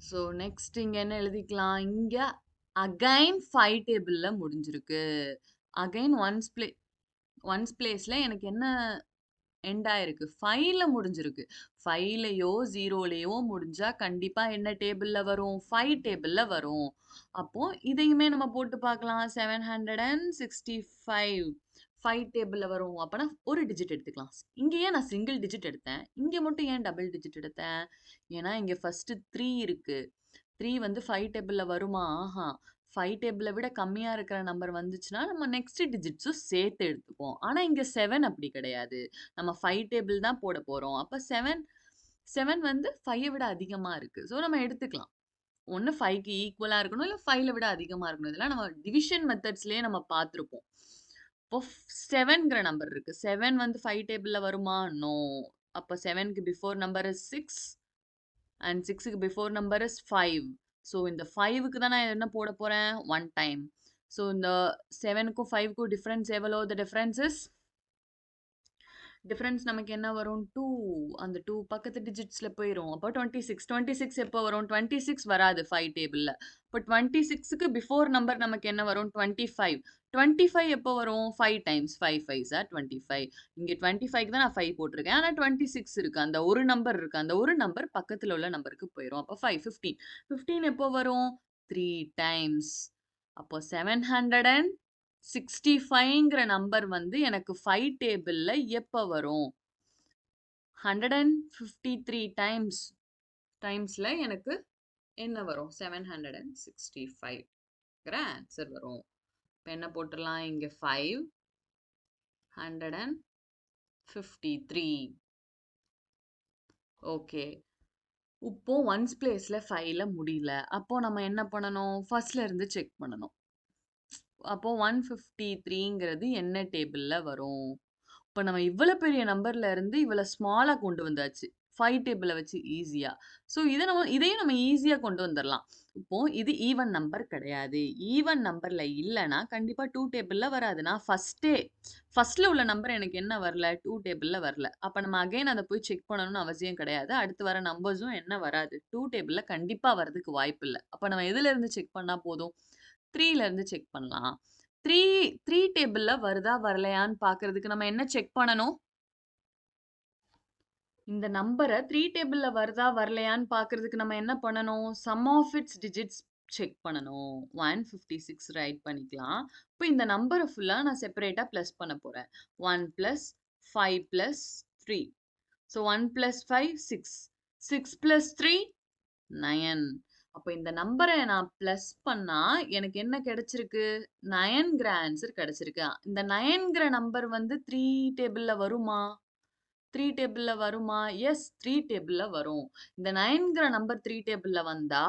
ஸோ நெக்ஸ்ட் இங்கே என்ன எழுதிக்கலாம்? இங்கே அகைன் 5 டேபிளில் முடிஞ்சிருக்கு. அகைன் ஒன்ஸ் பிளேஸில் எனக்கு என்ன எண்ட் ஆயிருக்கு? 5ல முடிஞ்சிருக்கு. 5லையோ 0லையோ முடிஞ்சா கண்டிப்பா என்ன டேபிள்ல வரும்? 5 டேபிள்ல வரும். அப்போ இதையுமே நம்ம போட்டு பார்க்கலாம். 765 5 டேபிள்ல வரும். அப்பனா ஒரு டிஜிட் எடுத்துக்கலாம். இங்க ஏன் நான் சிங்கிள் டிஜிட் எடுத்தேன்? இங்க மட்டும் ஏன் டபுள் டிஜிட் எடுத்தேன்? ஏன்னா இங்க ஃபர்ஸ்ட் 3 இருக்கு. 3 வந்து 5 டேபிள்ல வருமா? ஆஹா. 5 டேபிள விட கம்மியா இருக்கிற நம்பர் வந்துச்சுன்னா, நம்ம நெக்ஸ்ட் டிஜிட்ஸும் சேர்த்து எடுத்துப்போம். ஆனா இங்க 7 அப்படி கிடையாது. நம்ம 5 டேபிள் தான் போட போறோம். அப்ப 7 வந்து 5 விட அதிகமா இருக்கு. ஸோ நம்ம எடுத்துக்கலாம். ஒண்ணு 5க்கு ஈக்குவலா இருக்கணும், இல்ல 5ல விட அதிகமா இருக்கணும். இதெல்லாம் நம்ம டிவிஷன் மெத்தட்ஸ்லயே நம்ம பார்த்திருப்போம். இப்போ 7ங்கிற நம்பர் இருக்கு. 7 வந்து 5 டேபிள்ல வருமா? நோ. அப்ப 7க்கு பிஃபோர் நம்பர் இஸ் 6 அண்ட் 6க்கு பிஃபோர் நம்பர் இஸ் 5. ஸோ இந்த 5க்கு தான் நான் என்ன போட போறேன்? 1 டைம். ஸோ இந்த 7க்கும் 5க்கும் டிஃபரன்ஸ் எவ்வளோ? த டிஃபரன்ஸ் இஸ் டிஃபரன்ஸ் நமக்கு என்ன வரும்? 2. அந்த 2 பக்கத்து டிஜிட்ஸ்ல போயிரும். அப்போ 26. 26 எப்போ வரும்? 26 வராது 5 டேபிள்ல. இப்போ 26க்கு பிஃபோர் நம்பர் நமக்கு என்ன வரும்? 25. 25 எப்போ வரும்? 5 டைம்ஸ். 5 5s R 25. இங்க 25க்கு தான் நான் 5 போட்டிருக்கேன். ஆனா 26 இருக்கு. அந்த ஒரு நம்பர் இருக்கு. அந்த ஒரு நம்பர் பக்கத்துல உள்ள நம்பருக்கு போயிரும். அப்போ 5 15. 15 எப்போ வரும்? 3 டைம்ஸ். அப்போ 765ங்கிற நம்பர் வந்து எனக்கு 5 டேபிள்ல எப்ப வரும்? 153 டைம்ஸ்ல எனக்கு என்ன வரும்? 765ங்கிற ஆன்சர் வரும். இப்ப என்ன போட்டுடலாம்? இங்க 5 153. ஓகே. இப்போ ஒன்ஸ் பிளேஸ்ல 5ல முடியல. அப்போ நம்ம என்ன பண்ணணும்? ஃபர்ஸ்ட்ல இருந்து செக் பண்ணணும். அப்போ 153ங்கிறது என்ன டேபிள்ல வரும்? இப்ப நம்ம இவ்வளோ பெரிய நம்பர்ல இருந்து இவ்வளோ ஸ்மாலா கொண்டு வந்தாச்சு. 5 டேபிள வச்சு ஈஸியா. ஸோ இதையும் நம்ம ஈஸியா கொண்டு வந்துரலாம். இப்போ இது ஈவன் நம்பர் கிடையாது. ஈவன் நம்பர்ல இல்லன்னா கண்டிப்பா 2 டேபிள்ல வராது. நான் ஃபர்ஸ்ட்ல உள்ள நம்பர் எனக்கு என்ன வரல? 2 டேபிள்ல வரல. அப்ப நம்ம அகைன் அத போய் செக் பண்ணணும்னு அவசியம் கிடையாது. அடுத்து வர நம்பர்ஸும் என்ன வராது? 2 டேபிள்ல கண்டிப்பா வரதுக்கு வாய்ப்பில்ல. அப்ப நம்ம எதுல இருந்து செக் பண்ணா போதும்? 3ல இருந்து செக் பண்ணலாம். 3 டேபிள்ல வருதா வரலையான்னு பார்க்கறதுக்கு நம்ம என்ன செக் பண்ணணும்? இந்த நம்பர 3 டேபிள்ல வருதா வரலையான்னு பார்க்கறதுக்கு நம்ம என்ன பண்ணணும்? Sum of its digits check பண்ணணும். 156 ரைட் பண்ணிக்கலாம். இப்போ இந்த நம்பர ஃபுல்லா நான் செப்பரேட்டா பிளஸ் பண்ண போறேன். 1 plus 5 plus 3. So 1 plus 5 6. 6 plus 3 9. அப்போ இந்த நம்பரை நான் பிளஸ் பண்ணா எனக்கு என்ன கிடைச்சிருக்கு? 9ங்கிற ஆன்சர் கிடைச்சிருக்கு. இந்த 9ங்கிற நம்பர் வந்து 3 டேபிள்ல வருமா? 3 டேபிள்ல வருமா? எஸ், 3 டேபிள்ல வரும். இந்த 9ங்கிற நம்பர் 3 டேபிள்ல வந்தா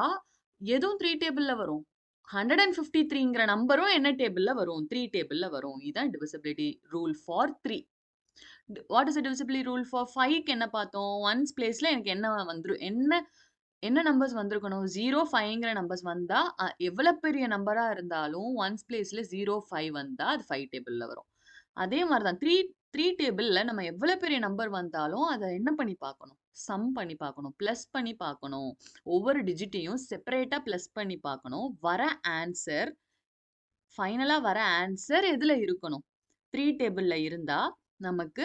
எதுவும் 3 டேபிள்ல வரும். 153ங்கிற நம்பரும் என்ன டேபிள்ல வரும்? 3 டேபிள்ல வரும். இதுதான் divisibility rule for 3. What is divisibility rule for 5க்கு என்ன பார்த்தோம்? ஒன்ஸ் பிளேஸ்ல எனக்கு என்ன வந்துரும்? என்ன நம்பர்ஸ் வந்திருக்கணும்? 0 5ங்கிற நம்பர்ஸ் வந்தா எவ்வளவு பெரிய நம்பரா இருந்தாலும் ஒன்ஸ் பிளேஸ்ல 0 5 வந்தா அது 5 டேபிள்ல வரும். அதே மாதிரி தான் 3 டேபிள்ல நம்ம எவ்வளவு பெரிய நம்பர் வந்தாலும் அதை என்ன பண்ணி பார்க்கணும்? சம் பண்ணி பார்க்கணும், பிளஸ் பண்ணி பார்க்கணும். ஒவ்வொரு டிஜிட்டையும் செப்பரேட்டா பிளஸ் பண்ணி பார்க்கணும். ஃபைனலா வர ஆன்சர் எதுல இருக்கணும்? 3 டேபிள்ல இருந்தா நமக்கு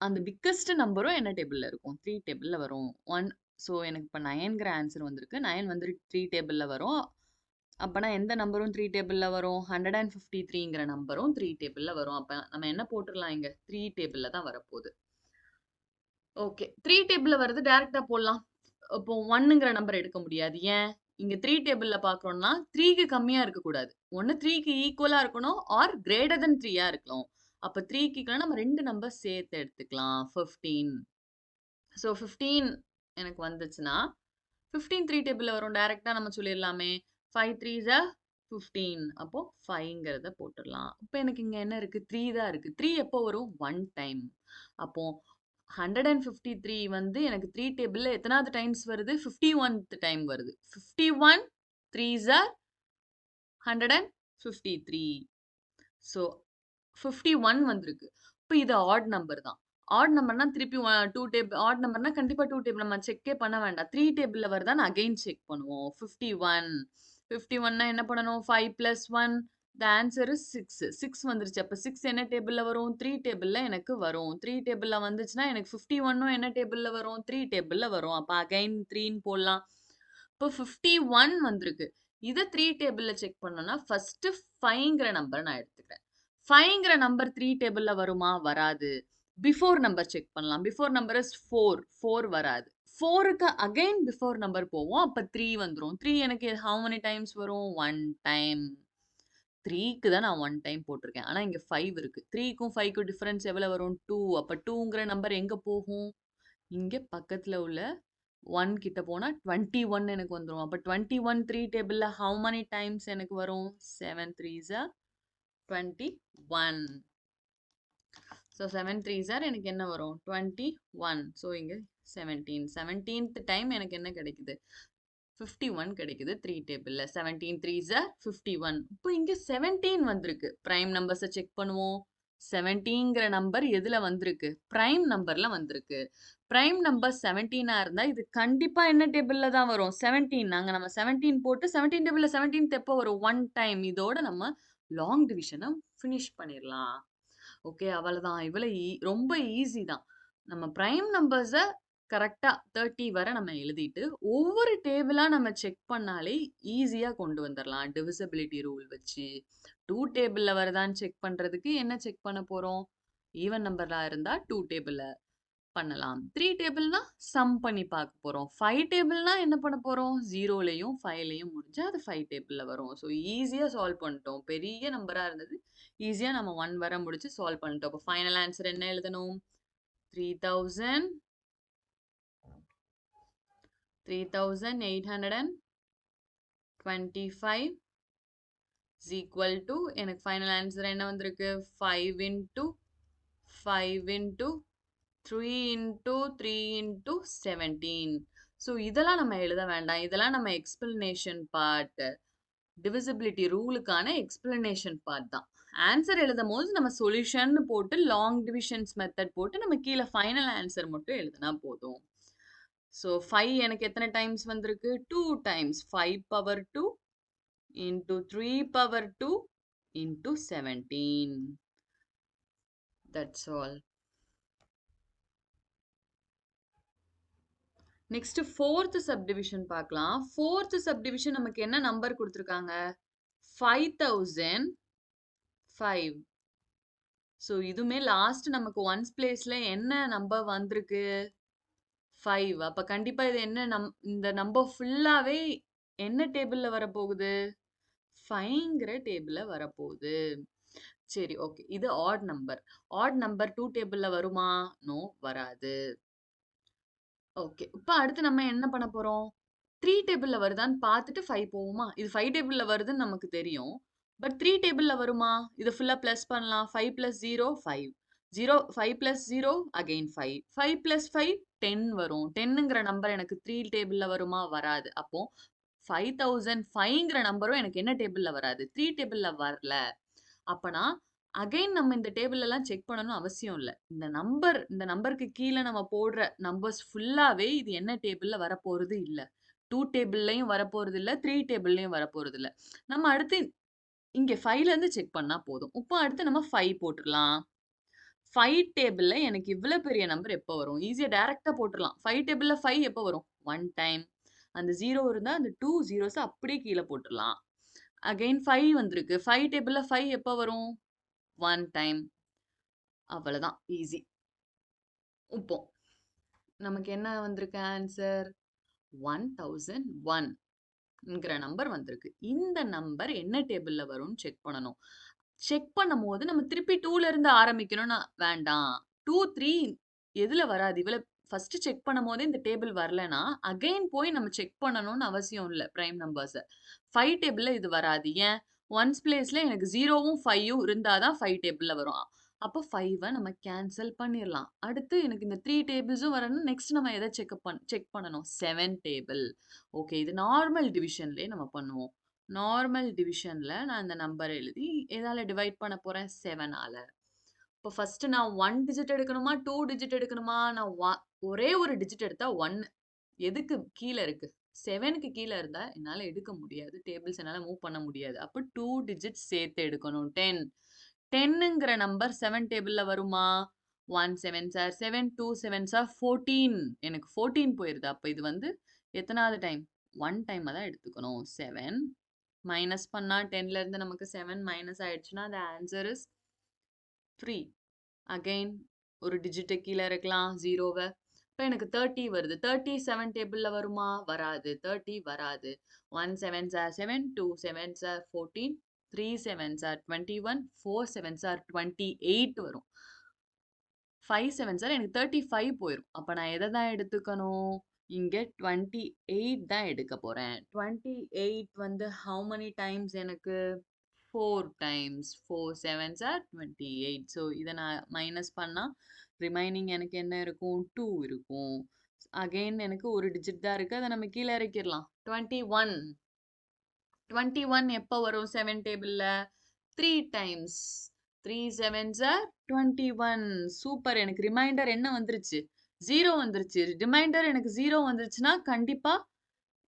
அந்த பிக்கஸ்ட் நம்பரும் என்ன டேபிள்ல இருக்கும்? 3 டேபிள்ல வரும். ஸோ எனக்கு இப்போ 9ங்கிற ஆன்சர் வந்திருக்கு. 9 வந்து 3 டேபிள்ல வரும். அப்பனா எந்த நம்பரும் 3 டேபிள்ல வரும்? 153ங்கிற நம்பரும் 3 டேபிள்ல வரும். அப்ப நம்ம என்ன போட்டுடலாம்? இங்க 3 டேபிள்ல தான் வரப்போகுது. ஓகே, 3 டேபிள்ல வருது, டைரக்டா போடலாம். இப்போ 1ங்கிற நம்பர் எடுக்க முடியாது. ஏன்? இங்க 3 டேபிள்ல பாக்குறோம்னா 3க்கு கம்மியா இருக்கக்கூடாது. ஒன்னு 3க்கு ஈக்குவலா இருக்கணும் ஆர் கிரேட்டர் தென் 3யா இருக்கணும். அப்ப 3க்கு நம்ம 2 நம்பர் சேர்த்து எடுத்துக்கலாம். 15. ஸோ 15 எனக்கு வந்துச்சுன்னா 15 3 டேபிள்ல வரும். டைரக்டா நம்ம சொல்லிடலாமே. 5 3s are 15. அப்போ 5ங்கிறத போட்டுடலாம். இப்போ எனக்கு இங்க என்ன இருக்கு? 3 தான் இருக்கு. 3 எப்போ வரும்? 1 டைம். அப்போ 153 வந்து எனக்கு 3 டேபிள்ல எத்தனாவது டைம்ஸ் வருது? 51th டைம் வருது. 51 3s are 153. ஸோ 51 வந்திருக்கு. இப்போ இது ஆட் நம்பர் தான். ஆட் நம்பர்னா திருப்பி 2 டேபிள். ஆட் நம்பர்னா கண்டிப்பா 2 டேபிள் நம்ம செக்கே பண்ண வேண்டாம். 3 டேபிள்ல வருதான்னு அகைன் செக் பண்ணுவோம். 51னா என்ன பண்ணணும்? 5 பிளஸ் 1 த ஆன்சர் இஸ் 6. 6 வந்துருச்சு. அப்போ 6 என்ன டேபிள்ல வரும்? 3 டேபிள்ல எனக்கு வரும். 3 டேபிள்ல வந்துச்சுன்னா எனக்கு 51ம் என்ன டேபிள்ல வரும்? 3 டேபிள்ல வரும். அப்போ அகைன் 3ன்னு போடலாம். இப்போ 51 வந்திருக்கு. இதை 3 டேபிள்ல செக் பண்ணோம்னா ஃபர்ஸ்ட் 5ங்கிற நம்பர் நான் எடுத்துக்கிறேன். 5ங்கிற நம்பர் 3 டேபிள்ல வருமா? வராது. பிஃபோர் நம்பர் செக் பண்ணலாம். Before number is 4. 4 வராது. 4க்கு அகைன் பிஃபோர் நம்பர் போவோம். அப்ப 3 வந்துரும். 3 எனக்கு how many டைம்ஸ் வரும்? 1 டைம். 3க்கு தான் நான் 1 டைம் போட்டிருக்கேன். ஆனா இங்க 5 இருக்கு. 3க்கும் 5க்கும் டிஃபரன்ஸ் எவ்வளவு வரும்? 2. அப்ப 2ங்கிற நம்பர் எங்க போகும்? இங்க பக்கத்துல உள்ள 1 கிட்ட போனா 21 எனக்கு வந்துரும். அப்ப 21 3 டேபிள்ல how many டைம்ஸ் எனக்கு வரும்? 7 3s are 21. So 7 3s are எனக்கு என்ன வரும்? 21. ஸோ இங்க 17. 17th டைம் எனக்கு என்ன கிடைக்குது? 51 கிடைக்குது 3 டேபிள்ல. 17 3s are 51. இப்போ இங்க 17 வந்திருக்கு. பிரைம் நம்பர்ஸை செக் பண்ணுவோம். 17ங்கிற நம்பர் எதுல வந்திருக்கு? பிரைம் நம்பர்ல வந்திருக்கு. பிரைம் நம்பர் 17ஆ இருந்தா இது கண்டிப்பா என்ன டேபிள்ல தான் வரும்? 17. நம்ம 17 போட்டு 17 டேபிள்ல 17th எப்போ வரும்? 1 டைம். இதோட நம்ம லாங் டிவிஷனை ஃபினிஷ் பண்ணிடலாம். ஓகே, அவ்வளவுதான். ரொம்ப ஈஸி தான். நம்ம பிரைம் நம்பர்ஸை கரெக்டா 30 வரை நம்ம எழுதிட்டு ஒவ்வொரு டேபிளா நம்ம செக் பண்ணாலே ஈஸியா கொண்டு வந்துடலாம். டிவிசிபிலிட்டி ரூல் வச்சு 2 டேபிள்ல வருதான்னு செக் பண்றதுக்கு என்ன செக் பண்ண போறோம்? ஈவன் நம்பர்லா இருந்தா 2 டேபிள்ல பண்ணலாம். 3 டேபிள்னா சம் பண்ணி பார்க்க போறோம். 5 டேபிள்னா என்ன பண்ண போறோம்? 0லயும் 5லயும் முடிஞ்சா அது 5 டேபிள்ல வரும். ஸோ ஈஸியா சால்வ் பண்ணிட்டோம். பெரிய நம்பரா இருந்தது. ஈஸியா நம்ம 1 வரை முடிச்சு சால்வ் பண்ணிட்டோம். அப்போ ஃபைனல் ஆன்சர் என்ன எழுதணும்? 3825 is equal to எனக்கு ஃபைனல் ஆன்சர் என்ன வந்திருக்கு? 5 into 5 into 3 into 3 into 17. So இதெல்லாம் நம்ம எழுத வேண்டாம். இதெல்லாம் நம்ம எக்ஸ்பிளனேஷன் பார்ட். டிவிசிபிலிட்டி ரூலுக்கான எக்ஸ்பிளனேஷன் பார்ட் தான். ஆன்சர் எழுதும் போது நம்ம சொல்யூஷன் போட்டு லாங் டிவிஷன்ஸ் மெத்தட் போட்டு நம்ம கீழே ஃபைனல் ஆன்சர் மட்டும் எழுதினா போதும். ஸோ 5 எனக்கு எத்தனை டைம்ஸ் வந்திருக்கு? 2 times. 5 power 2 into 3 power 2 into 17. That's all. Next fourth subdivision பார்க்கலாம். Fourth subdivision நமக்கு என்ன நம்பர் கொடுத்திருக்காங்க? 5005. ஸோ இதுமே லாஸ்ட் நமக்கு ஒன்ஸ் பிளேஸ்ல என்ன நம்பர் வந்திருக்கு? 5. அப்ப கண்டிப்பா இது என்ன இந்த நம்பர் ஃபுல்லாவே என்ன டேபிள்ல வரப்போகுது? 5ங்கிற டேபிள்ல வரப்போகுது. சரி, ஓகே. இது ஆட் நம்பர். ஆட் நம்பர் 2 டேபிள்ல வருமா? நோ, வராது. ஓகே, இப்போ அடுத்து நம்ம என்ன பண்ண போறோம்? 3 டேபிள்ல வருதான்னு பார்த்துட்டு 5 போவோமா? இது 5 டேபிள்ல வருதுன்னு நமக்கு தெரியும். பட் 3 டேபிள்ல வருமா? இதை ஃபுல்லா பிளஸ் பண்ணலாம். 5 plus 0 5. 5 plus 0 again 5. 5 plus 5 10 வரும். 10ங்கிற நம்பர் எனக்கு 3 டேபிள்ல வருமா? வராது. அப்போ 5005ங்கிற நம்பரும் எனக்கு என்ன டேபிள்ல வராது? 3 டேபிள்ல வரல. அப்பனா அகைன் நம்ம இந்த டேபிள் எல்லாம் செக் பண்ணணும் அவசியம் இல்லை. இந்த நம்பருக்கு கீழே நம்ம போடுற நம்பர்ஸ் ஃபுல்லாவே இது என்ன டேபிள்ல வரப்போறது இல்லை. 2 டேபிள்லையும் வரப்போறது இல்லை, 3 டேபிள்லையும் வரப்போறது இல்லை. நம்ம அடுத்து இங்க 5ல இருந்து செக் பண்ணா போதும். இப்போ அடுத்து நம்ம 5 போட்டுடலாம். 5 டேபிள்ல எனக்கு இவ்வளவு பெரிய நம்பர் எப்போ வரும்? ஈஸியா டைரக்டா போட்டுடலாம். 5 டேபிள்ல 5 எப்போ வரும்? 1 டைம். அந்த 0 இருந்தா அந்த 2 zeros அப்படியே கீழே போட்டுடலாம். அகைன் 5 வந்திருக்கு. 5 டேபிள்ல 5 எப்போ வரும்? 1 டைம். அவ்வளவுதான், ஈஸி. இப்போ நமக்கு என்ன வந்திருக்கு ஆன்சர்? 1001ங்கிற நம்பர் வந்திருக்கு. இந்த நம்பர் என்ன டேபிள்ல வரும்னு செக் பண்ணணும். செக் பண்ணும் போது நம்ம திருப்பி 2ல இருந்து ஆரம்பிக்கணும்னா வேண்டாம். 2 3 எதுல வராது? இவ்வளவு ஃபர்ஸ்ட் செக் பண்ணும் போதே இந்த டேபிள் வரலனா அகைன் போய் நம்ம செக் பண்ணணும்னு அவசியம் இல்லை. பிரைம் நம்பர்ஸ் 5 டேபிள்ல இது வராது. ஏன்? ஒன்ஸ் பிளேஸ்ல எனக்கு 0வும் 5யும் இருந்தாதான் 5 டேபிள்ல வரும். அப்போ 5 நம்ம கேன்சல் பண்ணிடலாம். அடுத்து எனக்கு இந்த 3 டேபிள்ஸும் வரணும். நெக்ஸ்ட் நம்ம எதை செக் பண்ணணும்? 7 டேபிள். ஓகே, இது நார்மல் டிவிஷன்லயே நம்ம பண்ணுவோம். நார்மல் டிவிஷன்ல நான் இந்த நம்பர் எழுதி எதால டிவைட் பண்ண போறேன்? 7ஆல. இப்போ ஃபர்ஸ்ட் நான் 1 டிஜிட் எடுக்கணுமா 2 டிஜிட் எடுக்கணுமா? நான் ஒரே ஒரு டிஜிட் எடுத்தா 1. எதுக்கு கீழே இருக்கு? 7க்கு கீழே இருந்தா என்னால எடுக்க முடியாது. டேபிள்ஸ் என்னால மூவ் பண்ண முடியாது. அப்போ 2 டிஜிட்ஸ் சேர்த்து எடுக்கணும். 10. 10ங்கிற நம்பர் 7 டேபிள்ல வருமா? 1 7s are 7, 2 7s are 14. எனக்கு 14 போயிருது. அப்போ இது வந்து எத்தனாவது டைம்? 1 டைம் தான் எடுத்துக்கணும். 7 மைனஸ் பண்ணா 10ல இருந்து நமக்கு 7 மைனஸ் ஆயிடுச்சுன்னா the answer is 3. Again ஒரு டிஜிட் கீழே இருக்கலாம் 0வை. இப்போ எனக்கு 30 வருது. 30 7 டேபிள்ல வருமா? வராது. 30 வராது. 1 7s are 7, 2 7s are 14, 3 7s are 21, 4 7s are 28 வரும். 5 7s are எனக்கு 35 போயிடும். அப்ப நான் எதை தான் எடுத்துக்கணும்? இங்க 28 தான் எடுக்க போறேன். 28 வந்து how many times எனக்கு? 4 times. 4 7s are 28. ஸோ இதை நான் மைனஸ் பண்ணா ரிமைனிங் எனக்கு என்ன இருக்கும்? 2 இருக்கும். அகைன் எனக்கு ஒரு டிஜிட் தான் இருக்கு. அதை நம்ம கீழே இறக்கிடலாம். 21. 21 எப்போ வரும் 7 டேபிள்ல? 3 times. 3 7s are 21. சூப்பர். எனக்கு ரிமைண்டர் என்ன வந்துருச்சு? 0 வந்துருச்சு. ரிமைண்டர் எனக்கு 0 வந்துருச்சுன்னா கண்டிப்பா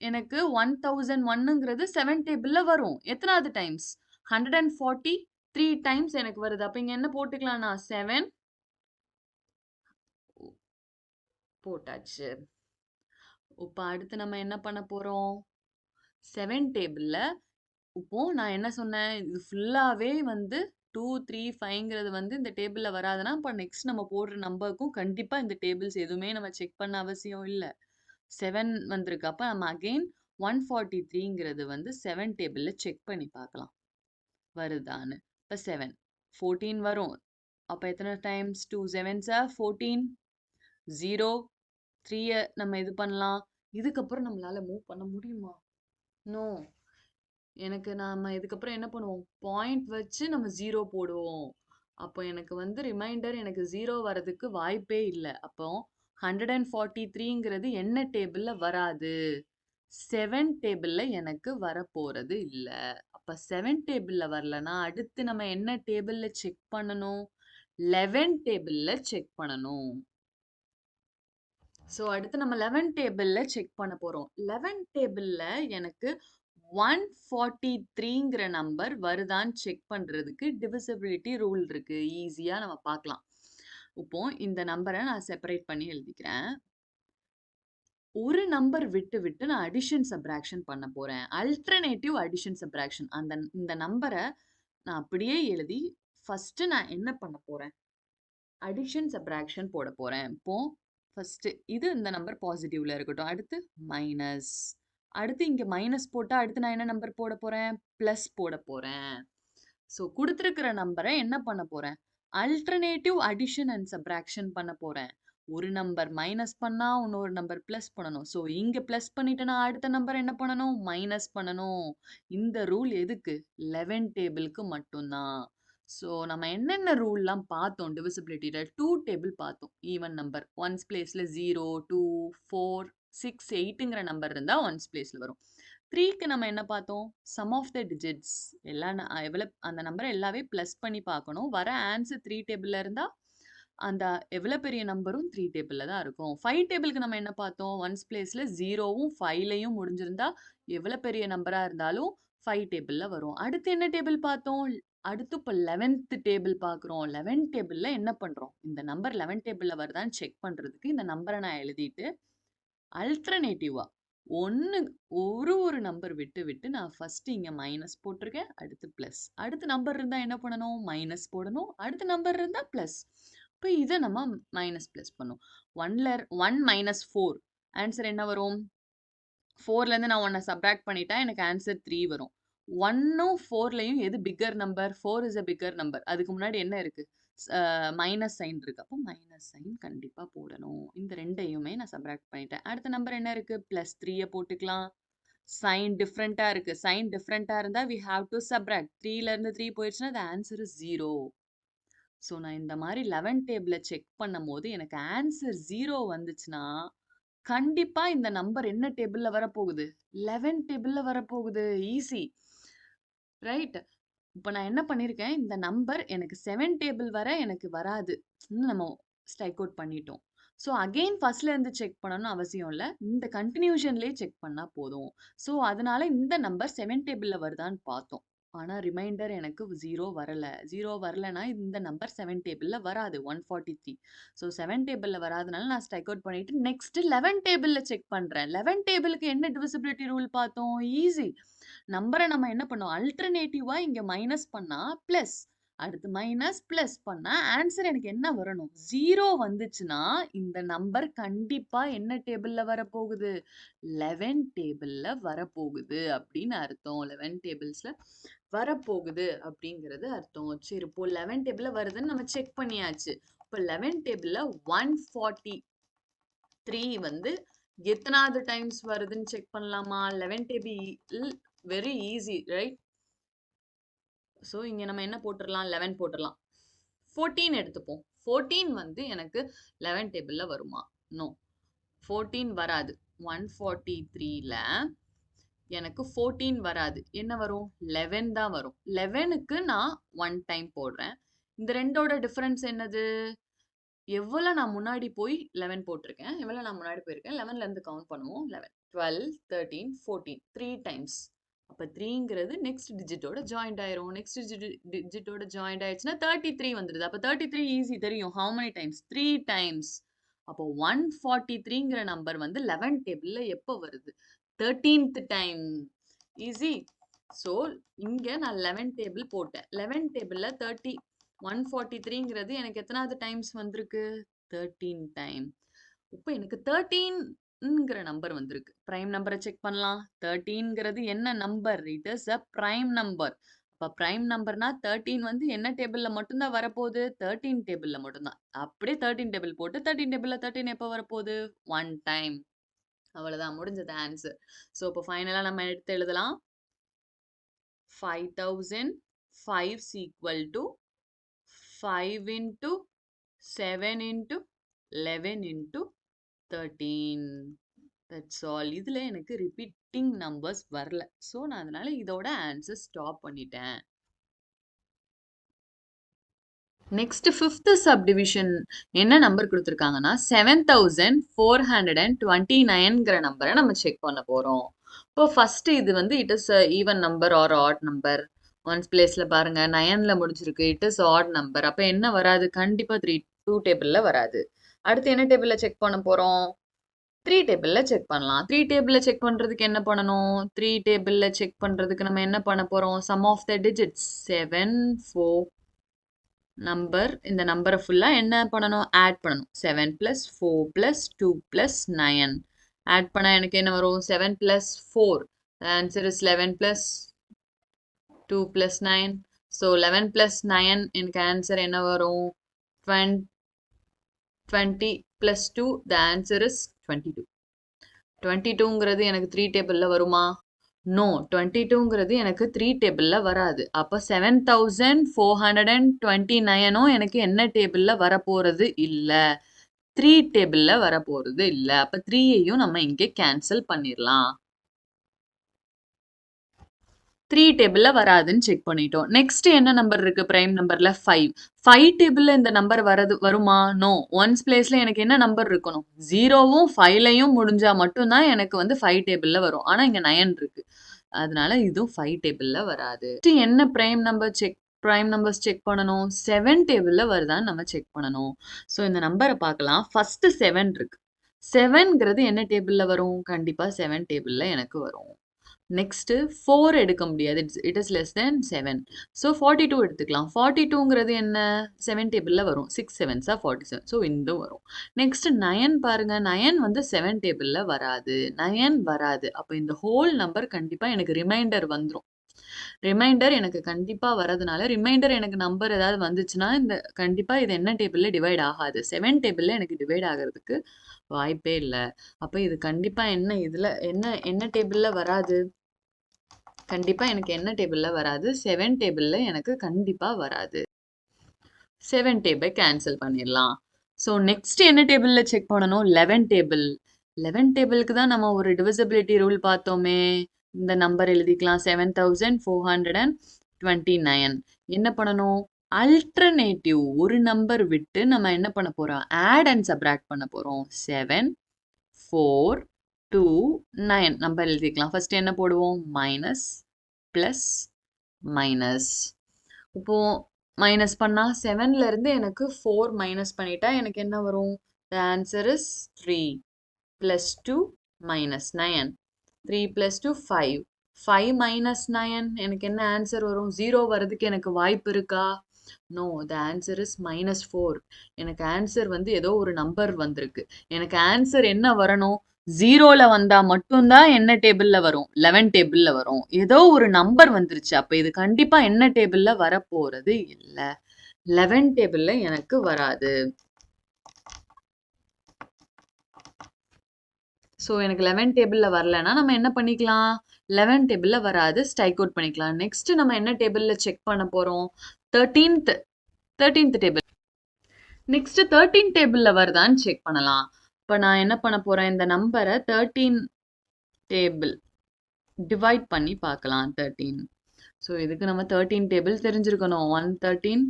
எனக்கு 1001ங்கிறது 7 டேபிள்ல வரும். எத்தனாவது டைம்ஸ்? 143 டைம்ஸ் எனக்கு வருது. அப்ப இங்க என்ன போட்டுக்கலாம்னா 7 போட்டாச்சு. இப்போ அடுத்து நம்ம என்ன பண்ண போறோம்? 7 டேபிள்ல இப்போ நான் என்ன சொன்னேன்? இது ஃபுல்லாவே வந்து 2 3 5ங்கிறது வந்து இந்த டேபிள்ல வராதுன்னா இப்போ நெக்ஸ்ட் நம்ம போடுற நம்பருக்கும் கண்டிப்பா இந்த டேபிள்ஸ் எதுவுமே நம்ம செக் பண்ண அவசியம் இல்லை. 7 வந்திருக்கு. அப்ப நம்ம அகைன் 143ங்கிறது வந்து 7 டேபிள்ல செக் பண்ணி பார்க்கலாம் வருதான்னு. இப்போ 7 14 வரும். அப்ப எத்தனை டைம்ஸ்? 2 7s are 14. 0 3 நம்ம இது பண்ணலாம். இதுக்கப்புறம் நம்மளால மூவ் பண்ண முடியுமா? நோ. எனக்கு நாம இதுக்கப்புறம் என்ன பண்ணுவோம்? பாயிண்ட் வச்சு நம்ம 0 போடுவோம். அப்போ எனக்கு வந்து ரிமைண்டர் எனக்கு 0 வரதுக்கு வாய்ப்பே இல்லை. அப்போ 143ங்கிறது என்ன டேபிள்ல வராது? 7 டேபிள்ல எனக்கு வரப்போறது இல்ல. அப்ப 7 டேபிள்ல வரலன்னா அடுத்து நம்ம என்ன டேபிள்ல செக் பண்ணணும்? 11 டேபிள்ல செக் பண்ணணும். ஸோ அடுத்து நம்ம 11 டேபிள்ல செக் பண்ண போறோம். 11 டேபிள்ல எனக்கு 143ங்கிற நம்பர் வருதான்னு செக் பண்றதுக்கு டிவிசிபிலிட்டி ரூல் இருக்கு. ஈஸியா நம்ம பார்க்கலாம். இப்போ இந்த நம்பரை நான் செப்பரேட் பண்ணி எழுதிக்கிறேன். ஒரு நம்பர் விட்டு விட்டு நான் அடிஷன் சப்ராக்ஷன் பண்ண போறேன். Alternative addition subtraction. இந்த நம்பரை நான் அப்படியே எழுதி ஃபர்ஸ்ட் நான் என்ன பண்ண போறேன்? அடிஷன் சப்ராக்ஷன் போட போறேன். இப்போ ஃபர்ஸ்ட் இது இந்த நம்பர் பாசிட்டிவ்ல இருக்கட்டும். அடுத்து மைனஸ். அடுத்து இங்க மைனஸ் போட்டா அடுத்து நான் என்ன நம்பர் போட போறேன்? பிளஸ் போட போறேன். ஸோ கொடுத்துருக்கிற நம்பரை என்ன பண்ண போறேன்? அல்டர்னேட்டிவ் அடிஷன் அண்ட் சப்ராக்ஷன் பண்ண போறேன். ஒரு நம்பர் மைனஸ் பண்ணா இன்னொரு நம்பர் பிளஸ் பண்ணணும். ஸோ இங்க பிளஸ் பண்ணிட்டேன்னா அடுத்த நம்பர் என்ன பண்ணணும்? மைனஸ் பண்ணணும். இந்த ரூல் எதுக்கு? 11 டேபிளுக்கு மட்டும்தான். ஸோ நம்ம என்னென்ன ரூல்லாம் பார்த்தோம் டிவிசிபிலிட்டியில? 2 டேபிள் பார்த்தோம். ஈவன் நம்பர் ஒன்ஸ் பிளேஸ்ல 0 2 4 6 8ங்கிற நம்பர் இருந்தா ஒன்ஸ் பிளேஸ்ல வரும். 3க்கு நம்ம என்ன பார்த்தோம்? சம் ஆஃப் த டிஜிட்ஸ் எல்லாம் அந்த நம்பரை எல்லாமே பிளஸ் பண்ணி பார்க்கணும். வர ஆன்சர் 3 டேபிள்ல இருந்தா அந்த எவ்வளோ பெரிய நம்பரும் 3 டேபிள்ல தான் இருக்கும். 5 டேபிளுக்கு நம்ம என்ன பார்த்தோம்? ஒன்ஸ் பிளேஸ்ல 0வும் 5லையும் முடிஞ்சிருந்தா எவ்வளோ பெரிய நம்பரா இருந்தாலும் 5 டேபிள்ல வரும். அடுத்து என்ன டேபிள் பார்த்தோம்? அடுத்து இப்போ 11th டேபிள் பார்க்குறோம். 11 டேபிள்ல என்ன பண்றோம்? இந்த நம்பர் 11 டேபிள்ல வருதான்னு செக் பண்றதுக்கு இந்த நம்பரை நான் எழுதிட்டு அல்டர்னேட்டிவா ஒரு நம்பர் விட்டு விட்டு நான் ஃபர்ஸ்ட் இங்க மைனஸ் போட்டிருக்கேன். அடுத்து பிளஸ். அடுத்த நம்பர் இருந்தா என்ன பண்ணணும்? மைனஸ் போடணும். அடுத்த நம்பர் இருந்தா பிளஸ். இப்போ இதை நம்ம மைனஸ் பிளஸ் பண்ணும். 1 மைனஸ் 4 ஆன்சர் என்ன வரும்? 4லேருந்து நான் 1 சப்ராக்ட் பண்ணிட்டா எனக்கு ஆன்சர் 3 வரும். 1ம் 4லையும் எது bigger number? 4 is a bigger number. அதுக்கு முன்னாடி என்ன இருக்கு? மைனஸ் சைன் இருக்கு. அப்போ மைனஸ் சைன் கண்டிப்பா போடணும். இந்த ரெண்டையுமே நான் சப்ராக்ட் பண்ணிட்டேன். அடுத்த நம்பர் என்ன இருக்கு? பிளஸ் 3யை போட்டுக்கலாம். சைன் டிஃப்ரெண்டா இருக்கு. சைன் டிஃப்ரெண்டா இருந்தா வி ஹாவ் டு சப்ராக்ட். 3லேருந்து 3 போயிடுச்சுன்னா the answer is 0. ஸோ நான் இந்த மாதிரி 11 டேபிள செக் பண்ணும் போது எனக்கு ஆன்சர் 0 வந்துச்சுன்னா கண்டிப்பா இந்த நம்பர் என்ன டேபிள்ல வரப்போகுது? 11 டேபிள்ல வரப்போகுது. Easy right. இப்போ நான் என்ன பண்ணியிருக்கேன்? இந்த நம்பர் எனக்கு 7 டேபிள் வர எனக்கு வராது நம்ம ஸ்ட்ரைக் அவுட் பண்ணிட்டோம். ஸோ அகெயின் ஃபர்ஸ்ட்லேருந்து செக் பண்ணணும்னு அவசியம் இல்லை. இந்த கண்டினியூஷன்லேயே செக் பண்ணால் போதும். ஸோ அதனால இந்த நம்பர் 7 டேபிளில் வருதான்னு பார்த்தோம். ஆனால் ரிமைண்டர் எனக்கு 0 வரலை. 0 வரலைன்னா இந்த நம்பர் 7 டேபிளில் வராது. 143. ஸோ 7 டேபிளில் வராதனால நான் ஸ்ட்ரைக் அவுட் பண்ணிட்டு நெக்ஸ்ட் 11 டேபிளில் செக் பண்ணுறேன். 11 டேபிளுக்கு என்ன டிவிசிபிலிட்டி ரூல் பார்த்தோம்? ஈஸி. நம்பரை நம்ம என்ன பண்ணோம்? அல்டர்னேட்டிவா இங்க மைனஸ் பண்ணா பிளஸ். அடுத்து மைனஸ் பிளஸ் பண்ணா ஆன்சர் எனக்கு என்ன வரணும்? 0 வந்துச்சுன்னா இந்த நம்பர் கண்டிப்பா என்ன டேபிள்ல வரப்போகுது? 11 டேபிள்ல வரப்போகுது அப்படின்னு அர்த்தம். 11 டேபிள்ஸ்ல வரப்போகுது அப்படிங்கிறது அர்த்தம். சரி, இப்போ 11 டேபிள்ல வருதுன்னு நம்ம செக் பண்ணியாச்சு. இப்போ 11 டேபிள்ல 143 வந்து எத்தனாவது டைம்ஸ் வருதுன்னு செக் பண்ணலாமா? 11 table very easy, right? So இங்க நம்ம என்ன போட்டுடலாம்? 11 போட்டுடலாம். 14 எடுத்துப்போம். 14 வந்து எனக்கு 11 டேபிள்ல வருமா? நோ, 14 வராது. 143ல எனக்கு 14 வராது. என்ன வரும்? 11 தான் வரும். 11க்கு நான் 1 டைம் போடுறேன். இந்த ரெண்டோட டிஃபரன்ஸ் என்னது? எவ்வளவு நான் முன்னாடி போய் 11 போட்டிருக்கேன், எவ்வளவு நான் முன்னாடி போயிருக்கேன். 11ல இருந்து கவுண்ட் பண்ணுவோம். 11, 12, 13, 14, 3 டைம்ஸ். அப்ப 3ங்கிறது நெக்ஸ்ட் டிஜிட்டோட ஜாயிண்ட் ஆயிரும். நெக்ஸ்ட் டிஜிட்டோட ஜாயிண்ட் ஆயிடுச்சுன்னா 33 வந்துடுது. அப்ப 33 ஈஸி தெரியும். How many times? 3 டைம்ஸ். அப்போ 143ங்கிற நம்பர் வந்து 11 டேபிள்ல எப்போ வருது? 13th time. ஈஸி. ஸோ இங்க நான் 11 டேபிள் போட்டேன். 11 டேபிள்ல 143ங்கிறது எனக்கு எத்தனாவது டைம்ஸ் வந்திருக்கு? 13 டைம். இப்போ எனக்கு 13ங்கிற நம்பர் வந்திருக்கு. பிரைம் நம்பரை செக் பண்ணலாம். 13ங்கிறது என்ன number? It is a prime number. அப்ப பிரைம் நம்பர்னா 13 வந்து என்ன டேபிள்ல மட்டும்தான் வரப்போகுது? 13 டேபிள்ல மட்டும்தான். அப்படியே 13 டேபிள் போட்டு 13 டேபிள்ல 13 எப்போ வரப்போகுது? 1 டைம். அவ்வளவுதான், முடிஞ்சது ஆன்சர். ஸோ இப்போ ஃபைனலா நம்ம எடுத்து எழுதலாம். 5005 equal to 5 into 7 into 11 into 13. That's all. இதுல எனக்கு ரிப்பீட்டிங் நம்பர்ஸ் வரல. ஸோ நான் அதனால இதோட ஆன்சர் ஸ்டாப் பண்ணிட்டேன். நெக்ஸ்ட் ஃபிஃப்த் சப்டிவிஷன் என்ன நம்பர் கொடுத்துருக்காங்கன்னா 7429ங்கிற நம்பரை நம்ம செக் பண்ண போறோம். இப்போ ஃபர்ஸ்ட் இது வந்து it is even number or odd number. Ones பிளேஸ்ல பாருங்க 9ல முடிஞ்சிருக்கு. It is odd number. அப்ப என்ன வராது? கண்டிப்பா 2 டேபிள்ல வராது. அடுத்து என்ன டேபிள்ல செக் பண்ண போறோம்? 3 டேபிள்ல செக் பண்ணலாம். 3 டேபிள்ல செக் பண்றதுக்கு என்ன பண்ணணும்? 3 டேபிள்ல செக் பண்றதுக்கு நம்ம என்ன பண்ண போறோம்? Sum of the digits 7, 4 number. இந்த நம்பரை ஃபுல்லா என்ன பண்ணணும்? ஆட் பண்ணணும். 7 + 4 + 2 + 9 ஆட் பண்ணா எனக்கு என்ன வரும்? 7 + 4. Answer is 11 + 2 + 9. ஸோ 11 + 9 எனக்கு ஆன்சர் என்ன வரும்? 20 + 2. த ஆன்சர் இஸ் 22. 22ங்கிறது எனக்கு 3 டேபிள்ல வருமா? நோ, 22ங்கிறது எனக்கு 3 டேபிள்ல வராது. அப்ப 7429ம் எனக்கு என்ன டேபிள்ல வரப்போறது இல்ல. 3 டேபிள்ல வரப்போறது இல்ல. அப்ப 3யையும் நம்ம இங்கே கேன்சல் பண்ணிடலாம். 3 டேபிள்ல வராதுன்னு செக் பண்ணிட்டோம். நெக்ஸ்ட் என்ன நம்பர் இருக்கு? பிரைம் நம்பர்ல 5. 5 டேபிள்ல இந்த நம்பர் வருமா? நோ. ஒன்ஸ் பிளேஸ்ல எனக்கு என்ன நம்பர் இருக்கணும்? 0வும் 5லையும் முடிஞ்சா மட்டும்தான் எனக்கு வந்து 5 டேபிள்ல வரும். ஆனா இங்க 9 இருக்கு. அதனால இதுவும் 5 டேபிள்ல வராது. என்ன பிரைம் நம்பர்ஸ் செக் பண்ணணும்? 7 டேபிள்ல வருதான்னு நம்ம செக் பண்ணணும். ஸோ இந்த நம்பரை பார்க்கலாம். ஃபர்ஸ்ட் 7 இருக்கு. 7ங்கிறது என்ன டேபிள்ல வரும்? கண்டிப்பா 7 டேபிள்ல எனக்கு வரும். நெக்ஸ்ட் 4 எடுக்க முடியாது. It is less than 7. So 42 எடுத்துக்கலாம். 42ங்கிறது என்ன? 7 டேபிள்ல வரும். 6 7s 47. ஸோ இந்த வரும். நெக்ஸ்ட் 9 பாருங்க. 9 வந்து 7 டேபிள்ல வராது. 9 வராது. அப்போ இந்த ஹோல் நம்பர் கண்டிப்பா எனக்கு ரிமைண்டர் வந்துடும். ரிமைண்டர் எனக்கு கண்டிப்பா வரதுனால ரிமைண்டர் எனக்கு நம்பர் ஏதாவது வந்துச்சுன்னா இந்த கண்டிப்பா இது என்ன டேபிள்ல டிவைட் ஆகாது. 7 டேபிள்ல எனக்கு டிவைட் ஆகிறதுக்கு வாய்ப்பே இல்லை. அப்ப இது கண்டிப்பா இதுல என்ன டேபிள்ல வராது? கண்டிப்பா எனக்கு என்ன டேபிள்ல வராது? 7 டேபிள்ல எனக்கு கண்டிப்பா வராது. 7 டேபிள் கேன்சல் பண்ணிடலாம். ஸோ நெக்ஸ்ட் என்ன டேபிள்ல செக் பண்ணணும்? 11 டேபிள். 11 டேபிளுக்கு தான் நம்ம ஒரு டிவிசிபிலிட்டி ரூல் பார்த்தோமே. இந்த நம்பர் எழுதிக்கலாம். 7429. என்ன பண்ணணும்? அல்டர்னேட்டிவ் ஒரு நம்பர் விட்டு நம்ம என்ன பண்ண போறோம்? ஆட் அண்ட் சப்ராக்ட் பண்ண போறோம். 7 4 2 9 நம்பர் எழுதிக்கலாம். ஃபர்ஸ்ட் என்ன போடுவோம்? Minus plus minus. இப்போ மைனஸ் பண்ணா 7ல இருந்து எனக்கு 4 மைனஸ் பண்ணிட்டா எனக்கு என்ன வரும்? The answer is 3 plus 2 minus 9. 3 plus 2 5. 5 minus 9 எனக்கு என்ன ஆன்சர் வரும்? 0 வரதுக்கு எனக்கு வாய்ப்பு இருக்கா? No, the answer is -4. எனக்கு ஆன்சர் வந்து ஏதோ ஒரு நம்பர் வந்திருக்கு. எனக்கு ஆன்சர் என்ன வரணும்? 0ல வந்தா மட்டும்தான் என்ன டேபிள்ல வரும்? 11 டேபிள்ல வரும். ஏதோ ஒரு நம்பர் வந்துருச்சு. அப்ப இது கண்டிப்பா என்ன டேபிள்ல வரப்போறது இல்ல. 11 டேபிள்ல எனக்கு வராது. ஸோ எனக்கு 11 டேபிள்ல வரலன்னா நம்ம என்ன பண்ணிக்கலாம்? 11 டேபிள்ல வராது. ஸ்ட்ரைக் அவுட் பண்ணிக்கலாம். நெக்ஸ்ட் நம்ம என்ன டேபிள்ல செக் பண்ண போறோம்? 13th table. நெக்ஸ்ட் 13 டேபிள்ல வருதான்னு செக் பண்ணலாம். இப்போ நான் என்ன பண்ண போறேன்? இந்த நம்பரை 13 டேபிள் டிவைட் பண்ணி பார்க்கலாம். 13. ஸோ இதுக்கு நம்ம 13 டேபிள் தெரிஞ்சிருக்கணும். 113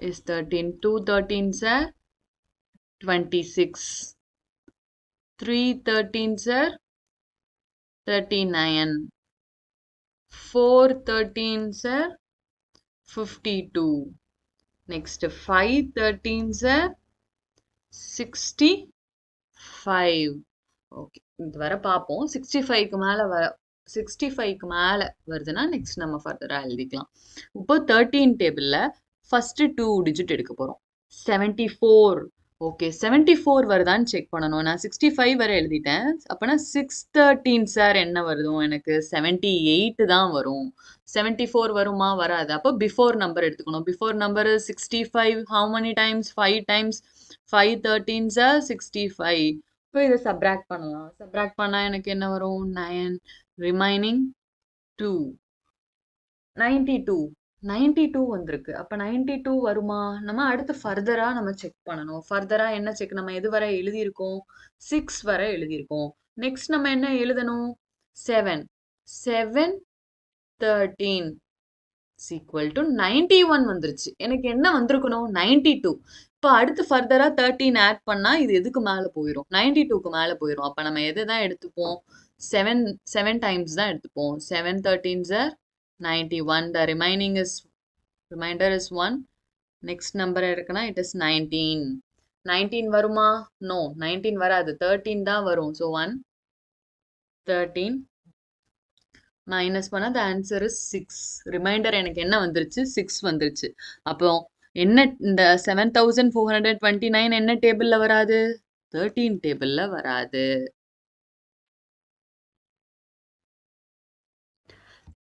is 13. 2 13s are 26. 3 13s are 39. 4 13s are 52. Next 5 13s are 65. Okay, இது வர பார்ப்போம். 65க்கு மேலே 65க்கு மேலே வருதுன்னா நெக்ஸ்ட் நம்ம ஃபர்தராக எழுதிக்கலாம். இப்போ 13 டேபிளில் ஃபர்ஸ்ட் 2 டிஜிட் எடுக்க போகிறோம். 74. ஓகே, 74 வருதான்னு செக் பண்ணணும். நான் 65 வரை எழுதிட்டேன். அப்போனா 613 சார் என்ன வருதும்? எனக்கு 78 தான் வரும். 74 வருமா? வராது. அப்போ பிஃபோர் நம்பர் எடுத்துக்கணும். Before number 65. How many times? 5 times. 5 13s are 65. இப்போ இதை சப்ராக்ட் பண்ணலாம். சப்ராக்ட் பண்ணால் எனக்கு என்ன வரும்? 9. ரிமைனிங் 2. 92. 92 வந்திருக்கு. அப்போ 92 வருமா? நம்ம அடுத்து ஃபர்தராக நம்ம செக் பண்ணணும். ஃபர்தராக என்ன செக்? நம்ம எது வரை எழுதியிருக்கோம்? 6 வரை எழுதியிருக்கோம். நெக்ஸ்ட் நம்ம என்ன எழுதணும்? 7. 7 13 ஈக்குவல் டு 91 வந்துருச்சு. எனக்கு என்ன வந்திருக்கணும்? 92. இப்போ அடுத்து ஃபர்தராக 13 ஆட் பண்ணால் இது எதுக்கு மேலே போயிடும்? 92க்கு மேலே போயிடும். அப்போ நம்ம எது தான் எடுத்துப்போம்? 7 டைம்ஸ் தான் எடுத்துப்போம். 7 13s are 91. The remainder is 1. Next number எடுக்கனா it is 19. 19 வருமா? No, 19 வராது. 13 தான் வரும். So 1 13 மைனஸ் பண்ணா the answer is 6. ரிமைண்டர் எனக்கு என்ன வந்துருச்சு? 6 வந்துருச்சு. அப்போ என்ன இந்த 7429 என்ன டேபிள்ல வராது? 13 டேபிள்ல வராது.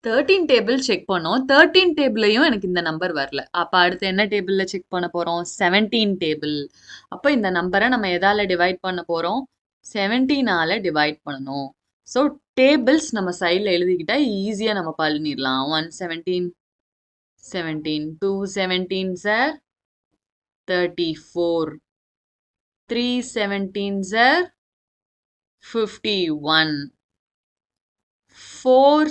13 டேபிள் செக் பண்ணோம். 13 டேபிளையும் எனக்கு இந்த நம்பர் வரல. அப்போ அடுத்து என்ன டேபிளில் செக் பண்ண போகிறோம்? 17 டேபிள். அப்போ இந்த நம்பரை நம்ம எதால் டிவைட் பண்ண போகிறோம்? 17ஆல் டிவைட் பண்ணணும். ஸோ டேபிள்ஸ் நம்ம சைடில் எழுதிக்கிட்டா ஈஸியாக நம்ம பண்ணிடலாம். 117 17. 2 17s are 34. 3 17s are 51. 4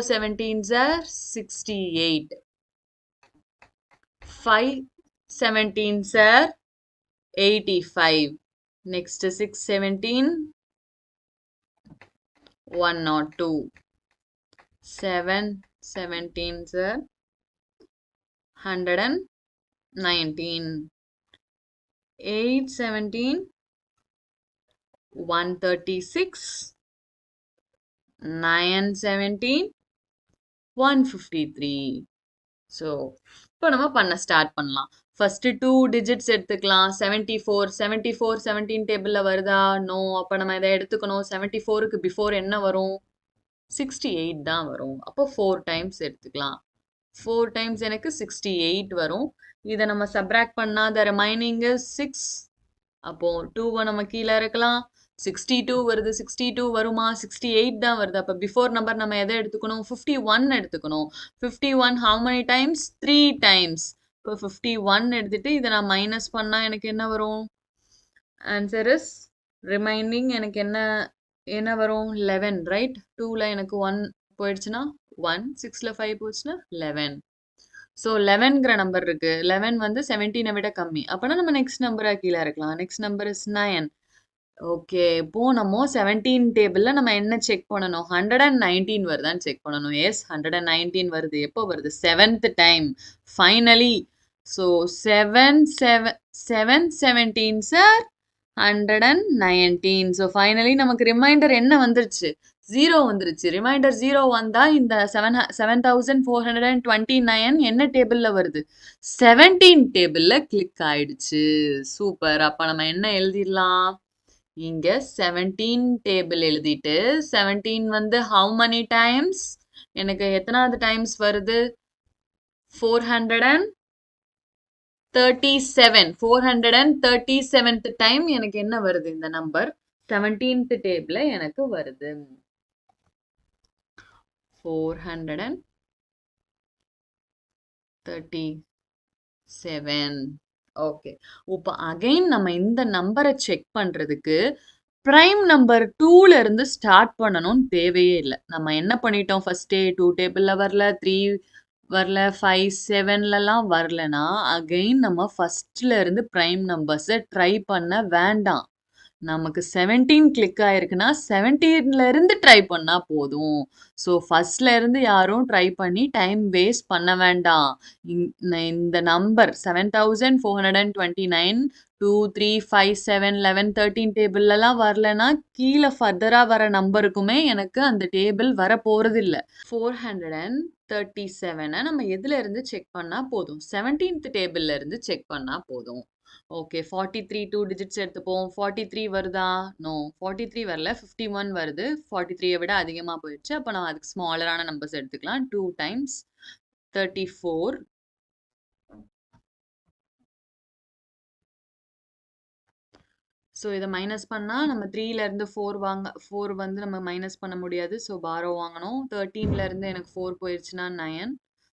17s are 68. 5 17s are 85. Next 6 17 102. 7 17s are 119. 8 17 136. 9 17 153. So இப்போ நம்ம பண்ண ஸ்டார்ட் பண்ணலாம். ஃபர்ஸ்ட் 2 டிஜிட்ஸ் எடுத்துக்கலாம். 74 17 டேபிளில் வருதா? நோ. அப்போ நம்ம இதை எடுத்துக்கணும். 74க்கு பிஃபோர் என்ன வரும்? 68 தான் வரும். அப்போ 4 டைம்ஸ் எடுத்துக்கலாம். 4 டைம்ஸ் எனக்கு 68 வரும். இதை நம்ம சப்ராக்ட் பண்ணால் த ரிமைனிங் 6. அப்போ 2வை நம்ம கீழே இருக்கலாம். 62 வருது. 62 வருமா? 68 தான் வருது. அப்போ பிஃபோர் நம்பர் நம்ம எதை எடுத்துக்கணும்? 51 எடுத்துக்கணும். 51 how many times? 3 times. இப்போ 51 எடுத்துட்டு இதை நான் மைனஸ் பண்ணால் எனக்கு என்ன வரும்? ஆன்சர் இஸ் ரிமைனிங் எனக்கு என்ன வரும்? 11, ரைட்? 2ல எனக்கு 1 போயிடுச்சுன்னா 1, 6ல 5 போச்சுன்னா 11. ஸோ 11ங்கிற நம்பர் இருக்கு. 11 வந்து 17 விட கம்மி. அப்போனா நம்ம நெக்ஸ்ட் நம்பராக கீழே இருக்கலாம். Next number is 9. ஓகே, இப்போ நம்ம 17 டேபிளில் நம்ம என்ன செக் பண்ணணும்? 119 வருதான்னு செக் பண்ணணும். எஸ், 119 வருது. எப்போ வருது? 7th time finally. So 7 17s are 119. So finally நமக்கு ரிமைண்டர் என்ன வந்துருச்சு? 0 வந்துருச்சு. ரிமைண்டர் 0 வந்தா இந்த 7429 என்ன டேபிள்ல வருது? 17 டேபிள்ல கிளிக் ஆயிடுச்சு. சூப்பர். அப்ப நம்ம என்ன எழுதிடலாம்? இங்க 17 டேபிள் எழுதிட்டு 17 வந்து how many times? எனக்கு எத்தனாவது டைம்ஸ் வருது? 437. 437th டைம் எனக்கு என்ன வருது? இந்த நம்பர் 17th டேபிள்ல எனக்கு வருது. 437. ஓகே. இப்போ அகைன் நம்ம இந்த நம்பரை செக் பண்றதுக்கு பிரைம் நம்பர் 2ல இருந்து ஸ்டார்ட் பண்ணணும்னு தேவையே இல்லை. நம்ம என்ன பண்ணிட்டோம்? ஃபர்ஸ்டே 2 டேபிள்ல வரல, 3 வரல, 5 7லலாம் வரலனா அகைன் நம்ம ஃபர்ஸ்ட்ல இருந்து பிரைம் நம்பர்ஸை ட்ரை பண்ண வேண்டாம். நமக்கு 17 கிளிக் ஆயிருக்குன்னா 17ல இருந்து ட்ரை பண்ணா போதும். ஸோ ஃபர்ஸ்ட்ல இருந்து யாரும் ட்ரை பண்ணி டைம் வேஸ்ட் பண்ண வேண்டாம். இந்த நம்பர் 7429 2 3 5 7 11 13 டேபிள்லாம் வரலனா கீழே ஃபர்தரா வர நம்பருக்குமே எனக்கு அந்த டேபிள் வர போறது இல்லை. 437 நம்ம எதுல இருந்து செக் பண்ணா போதும்? 17th டேபிள்ல இருந்து செக் பண்ணா போதும். ஓகே. 43 2 டிஜிட்ஸ் எடுத்துப்போம். 43 வருதா? நோ. 43 வரல. 51 வருது. 43ய விட அதிகமா போயிடுச்சு. அப்ப நம்ம அதுக்கு ஸ்மாலரான நம்பர்ஸ் எடுத்துக்கலாம். 2 டைம்ஸ் 34. ஸோ இதை மைனஸ் பண்ணா நம்ம 3ல இருந்து 4 வந்து நம்ம மைனஸ் பண்ண முடியாது. ஸோ பாரோ வாங்கணும். 13ல இருந்து எனக்கு 4 போயிடுச்சுன்னா 9.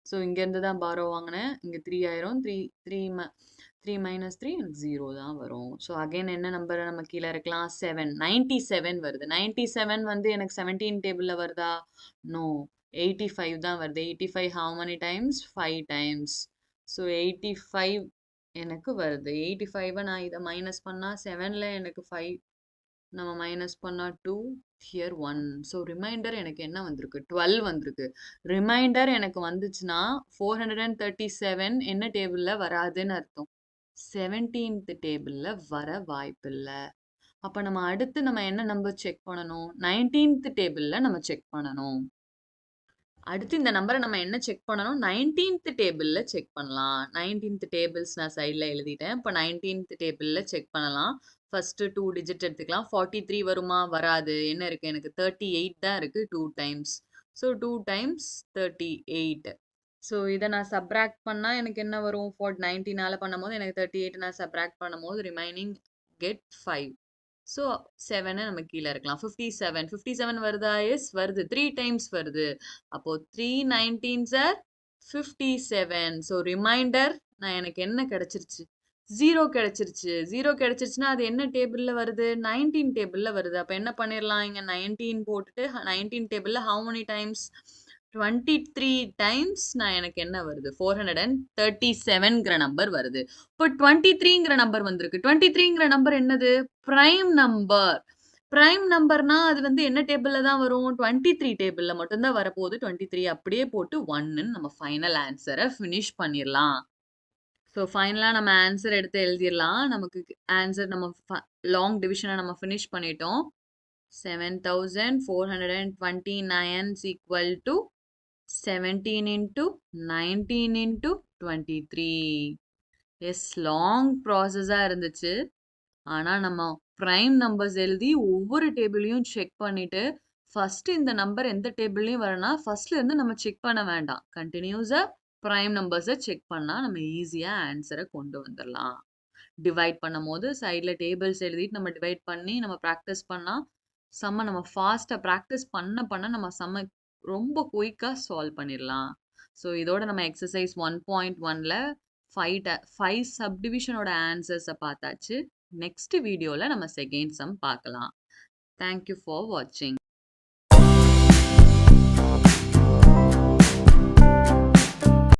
ஸோ இங்க இருந்து தான் பாரோ வாங்கினேன். இங்க 3 ஆயிரும். 3 மைனஸ் 3 எனக்கு 0 தான் வரும். ஸோ அகைன் என்ன நம்பரை நம்ம கீழே இருக்கலாம்? 7. 97 வருது. 97 வந்து எனக்கு 17 டேபிள்ல வருதா? நோ. 85 தான் வருது. 85 how many times? 5 times. So 85 எனக்கு வருது. 85 நான் இதை மைனஸ் பண்ணா 7ல எனக்கு 5 நம்ம மைனஸ் பண்ணா 2 ஹியர் 1. ஸோ ரிமைண்டர் எனக்கு என்ன வந்திருக்கு? 12 வந்திருக்கு. ரிமைண்டர் எனக்கு வந்துச்சுன்னா 437 என்ன டேபிள்ல வராதுன்னு அர்த்தம். 17th டேபிள்ல வர வாய்ப்பில்லை. அப்ப நம்ம அடுத்து நம்ம என்ன நம்பர் செக் பண்ணணும்? 19th டேபிள்ல நம்ம செக் பண்ணணும். அடுத்து இந்த நம்பரை நம்ம என்ன செக் பண்ணணும்? 19th டேபிள்ல செக் பண்ணலாம். 19th டேபிள்ஸ் நான் சைடில் எழுதிட்டேன். இப்போ 19th டேபிள்ல செக் பண்ணலாம். ஃபர்ஸ்ட் 2 டிஜிட் எடுத்துக்கலாம். 43 வருமா? வராது. என்ன இருக்கு? எனக்கு 38 தான் இருக்கு 2 டைம்ஸ். So 2 times 38. ஸோ இதை நான் சப்ராக்ட் பண்ணா எனக்கு என்ன வரும்? 19ஆல பண்ணும்போது எனக்கு 38 நான் சப்ராக்ட் பண்ணும்போது ரிமைனிங் கெட் 5. ஸோ 7 நம்ம கீழே இருக்கலாம். 57 வருதா? எஸ் வருது. 3 டைம்ஸ் வருது. அப்போ 3 19s are 57. ஸோ ரிமைண்டர் நான் எனக்கு என்ன கிடைச்சிருச்சு? 0 கிடைச்சிருச்சு. 0 கிடைச்சிருச்சுன்னா அது என்ன டேபிள்ல வருது? 19 டேபிள்ல வருது. அப்ப என்ன பண்ணிடலாம்? இங்க 19 போட்டுட்டு 19 டேபிள்ல how many times? 23 டைம்ஸ் நான் எனக்கு என்ன வருது? 437ங்கிற நம்பர் வருது. இப்போ 23ங்கிற நம்பர் வந்திருக்கு. 23ங்கிற நம்பர் என்னது? Prime number. பிரைம் நம்பர்னா அது வந்து என்ன டேபிள்ல தான் வரும்? 23 டேபிள்ல மட்டும்தான் வரப்போகுது. 23 அப்படியே போட்டு 1ன்னு நம்ம ஃபைனல் ஆன்சரை ஃபினிஷ் பண்ணிடலாம். ஸோ ஃபைனலாக நம்ம ஆன்சர் எடுத்து எழுதிடலாம். நமக்கு ஆன்சர் நம்ம லாங் டிவிஷனை நம்ம ஃபினிஷ் பண்ணிட்டோம். 7429 is equal to 17 into 19 into 23. S, long ப்ராசஸாக இருந்துச்சு. ஆனால் நம்ம ப்ரைம் நம்பர்ஸ் எழுதி ஒவ்வொரு டேபிளையும் செக் பண்ணிட்டு ஃபர்ஸ்ட் இந்த நம்பர் எந்த டேபிள்லையும் வரனா ஃபர்ஸ்ட்ல இருந்து நம்ம செக் பண்ண வேண்டாம். கண்டினியூஸாக ப்ரைம் நம்பர்ஸை செக் பண்ணால் நம்ம ஈஸியாக ஆன்சரை கொண்டு வந்துடலாம். டிவைட் பண்ணும் போது சைடில் டேபிள்ஸ் எழுதிட்டு நம்ம டிவைட் பண்ணி நம்ம ப்ராக்டிஸ் பண்ணால் செம்ம நம்ம ஃபாஸ்ட்டாக ப்ராக்டிஸ் பண்ண நம்ம செம்ம ரொம்ப குயிக்காக சால்வ் பண்ணிடலாம். ஸோ இதோட நம்ம எக்ஸசைஸ் 1.1ல 5 சப்டிவிஷனோட ஆன்சர்ஸை பார்த்தாச்சு. நெக்ஸ்ட் வீடியோவில் நம்ம செகண்ட் சம் பார்க்கலாம். தேங்க்யூ ஃபார் வாட்சிங்.